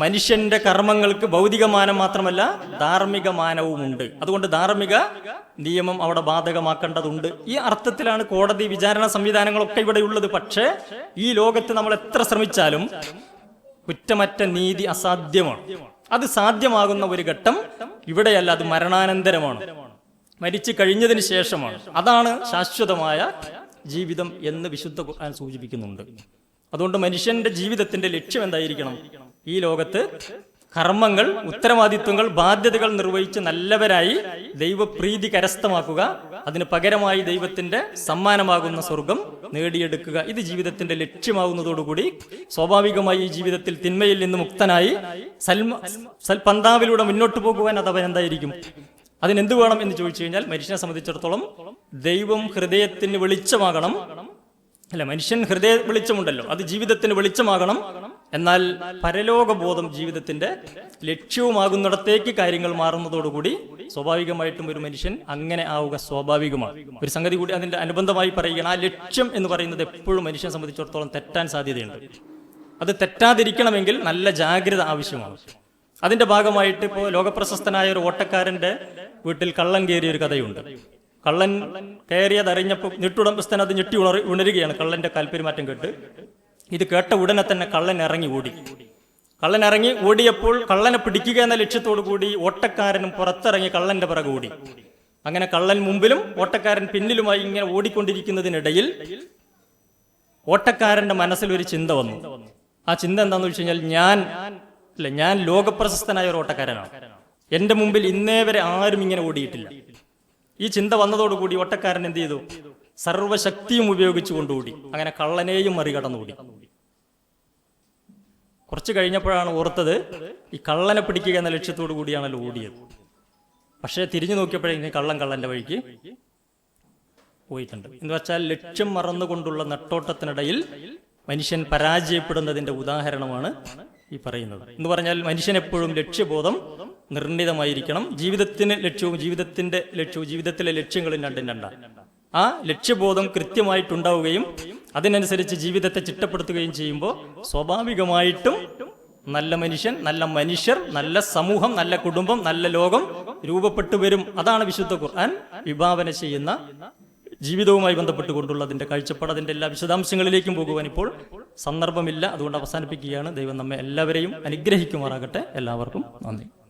മനുഷ്യന്റെ കർമ്മങ്ങൾക്ക് ഭൗതിക മാനം മാത്രമല്ല ധാർമ്മിക മാനവുമുണ്ട്. അതുകൊണ്ട് ധാർമ്മിക നിയമം അവിടെ ബാധകമാക്കേണ്ടതുണ്ട്. ഈ അർത്ഥത്തിലാണ് കോടതി വിചാരണ സംവിധാനങ്ങളൊക്കെ ഇവിടെ ഉള്ളത്. പക്ഷേ ഈ ലോകത്ത് നമ്മൾ എത്ര ശ്രമിച്ചാലും കുറ്റമറ്റ നീതി അസാധ്യമാണ്. അത് സാധ്യമാകുന്ന ഒരു ഘട്ടം ഇവിടെയല്ല, അത് മരണാനന്തരമാണ്, മരിച്ചു കഴിഞ്ഞതിന് ശേഷമാണ്. അതാണ് ശാശ്വതമായ ജീവിതം എന്ന് വിശുദ്ധ ഖുർആൻ സൂചിപ്പിക്കുന്നുണ്ട്. അതുകൊണ്ട് മനുഷ്യന്റെ ജീവിതത്തിന്റെ ലക്ഷ്യം എന്തായിരിക്കണം? ഈ ലോകത്ത് കർമ്മങ്ങൾ, ഉത്തരവാദിത്വങ്ങൾ, ബാധ്യതകൾ നിർവഹിച്ച് നല്ലവരായി ദൈവപ്രീതി കരസ്ഥമാക്കുക, അതിന് പകരമായി ദൈവത്തിന്റെ സമ്മാനമാകുന്ന സ്വർഗം നേടിയെടുക്കുക. ഇത് ജീവിതത്തിന്റെ ലക്ഷ്യമാകുന്നതോടുകൂടി സ്വാഭാവികമായി ഈ ജീവിതത്തിൽ തിന്മയിൽ നിന്ന് മുക്തനായി സൽപന്താവിലൂടെ മുന്നോട്ട് പോകുവാൻ അത് അവൻ എന്തായിരിക്കും? അതിനെന്ത് വേണം എന്ന് ചോദിച്ചു കഴിഞ്ഞാൽ, മനുഷ്യനെ സംബന്ധിച്ചിടത്തോളം ദൈവം ഹൃദയത്തിന് വെളിച്ചമാകണം. അല്ല, മനുഷ്യൻ ഹൃദയ വെളിച്ചമുണ്ടല്ലോ, അത് ജീവിതത്തിന് വെളിച്ചമാകണം. എന്നാൽ പരലോകബോധം ജീവിതത്തിന്റെ ലക്ഷ്യവുമാകുന്നിടത്തേക്ക് കാര്യങ്ങൾ മാറുന്നതോടുകൂടി സ്വാഭാവികമായിട്ടും ഒരു മനുഷ്യൻ അങ്ങനെ ആവുക സ്വാഭാവികമാണ്. ഒരു സംഗതി കൂടി അതിന്റെ അനുബന്ധമായി പറയുകയാണ്, ആ ലക്ഷ്യം എന്ന് പറയുന്നത് എപ്പോഴും മനുഷ്യനെ സംബന്ധിച്ചിടത്തോളം തെറ്റാൻ സാധ്യതയുണ്ട്. അത് തെറ്റാതിരിക്കണമെങ്കിൽ നല്ല ജാഗ്രത ആവശ്യമാണ്. അതിന്റെ ഭാഗമായിട്ട് ഇപ്പോൾ ലോകപ്രശസ്തനായ ഒരു ഓട്ടക്കാരന്റെ വീട്ടിൽ കള്ളൻ കയറിയ ഒരു കഥയുണ്ട്. കള്ളൻ കയറിയതറിഞ്ഞപ്പോൾ ഞെട്ടുടമസ്ഥൻ അത് ഞെട്ടി ഉണരുകയാണ്. കള്ളന്റെ കാൽപെരുമാറ്റം കേട്ട് ഇത് കേട്ട ഉടനെ തന്നെ കള്ളൻ ഇറങ്ങി ഓടി. കള്ളൻ ഇറങ്ങി ഓടിയപ്പോൾ കള്ളനെ പിടിക്കുക എന്ന ലക്ഷ്യത്തോടു കൂടി ഓട്ടക്കാരനും പുറത്തിറങ്ങി കള്ളന്റെ പിറകെ ഓടി. അങ്ങനെ കള്ളൻ മുമ്പിലും ഓട്ടക്കാരൻ പിന്നിലുമായി ഇങ്ങനെ ഓടിക്കൊണ്ടിരിക്കുന്നതിനിടയിൽ ഓട്ടക്കാരന്റെ മനസ്സിൽ ഒരു ചിന്ത വന്നു. ആ ചിന്ത എന്താണെന്ന് വെച്ച് കഴിഞ്ഞാൽ, ഞാൻ ലോകപ്രശസ്തനായ ഒരു ഓട്ടക്കാരനാണ്, എന്റെ മുമ്പിൽ ഇന്നേ വരെ ആരും ഇങ്ങനെ ഓടിയിട്ടില്ല. ഈ ചിന്ത വന്നതോടുകൂടി ഓട്ടക്കാരൻ എന്ത് ചെയ്തു? സർവശക്തിയും ഉപയോഗിച്ചു കൊണ്ടോടി. അങ്ങനെ കള്ളനെയും മറികടന്നോടി. കുറച്ച് കഴിഞ്ഞപ്പോഴാണ് ഓർത്തത്, ഈ കള്ളനെ പിടിക്കുക എന്ന ലക്ഷ്യത്തോടു കൂടിയാണല്ലോ ഓടിയത്. പക്ഷേ തിരിഞ്ഞു നോക്കിയപ്പോഴേ കള്ളന്റെ വഴിക്ക് പോയിട്ടുണ്ട്. എന്ന് വെച്ചാൽ ലക്ഷ്യം മറന്നുകൊണ്ടുള്ള നെട്ടോട്ടത്തിനിടയിൽ മനുഷ്യൻ പരാജയപ്പെടുന്നതിന്റെ ഉദാഹരണമാണ് ഈ പറയുന്നത്. എന്ന് പറഞ്ഞാൽ മനുഷ്യൻ എപ്പോഴും ലക്ഷ്യബോധം നിർണിതമായിരിക്കണം. ജീവിതത്തിന് ലക്ഷ്യവും ജീവിതത്തിലെ ലക്ഷ്യങ്ങളും രണ്ടും രണ്ടാണ്. ആ ലക്ഷ്യബോധം കൃത്യമായിട്ടുണ്ടാവുകയും അതിനനുസരിച്ച് ജീവിതത്തെ ചിട്ടപ്പെടുത്തുകയും ചെയ്യുമ്പോൾ സ്വാഭാവികമായിട്ടും നല്ല മനുഷ്യൻ, നല്ല മനുഷ്യർ, നല്ല സമൂഹം, നല്ല കുടുംബം, നല്ല ലോകം രൂപപ്പെട്ടു വരും. അതാണ് വിശുദ്ധ ഖുർആൻ വിഭാവന ചെയ്യുന്ന ജീവിതവുമായി ബന്ധപ്പെട്ടുകൊണ്ടുള്ള അതിന്റെ കാഴ്ചപ്പാട്. അതിന്റെ എല്ലാ വിശദാംശങ്ങളിലേക്കും പോകുവാൻ ഇപ്പോൾ സന്ദർഭമില്ല. അതുകൊണ്ട് അവസാനിപ്പിക്കുകയാണ്. ദൈവം നമ്മെ എല്ലാവരെയും അനുഗ്രഹിക്കുമാറാകട്ടെ. എല്ലാവർക്കും നന്ദി.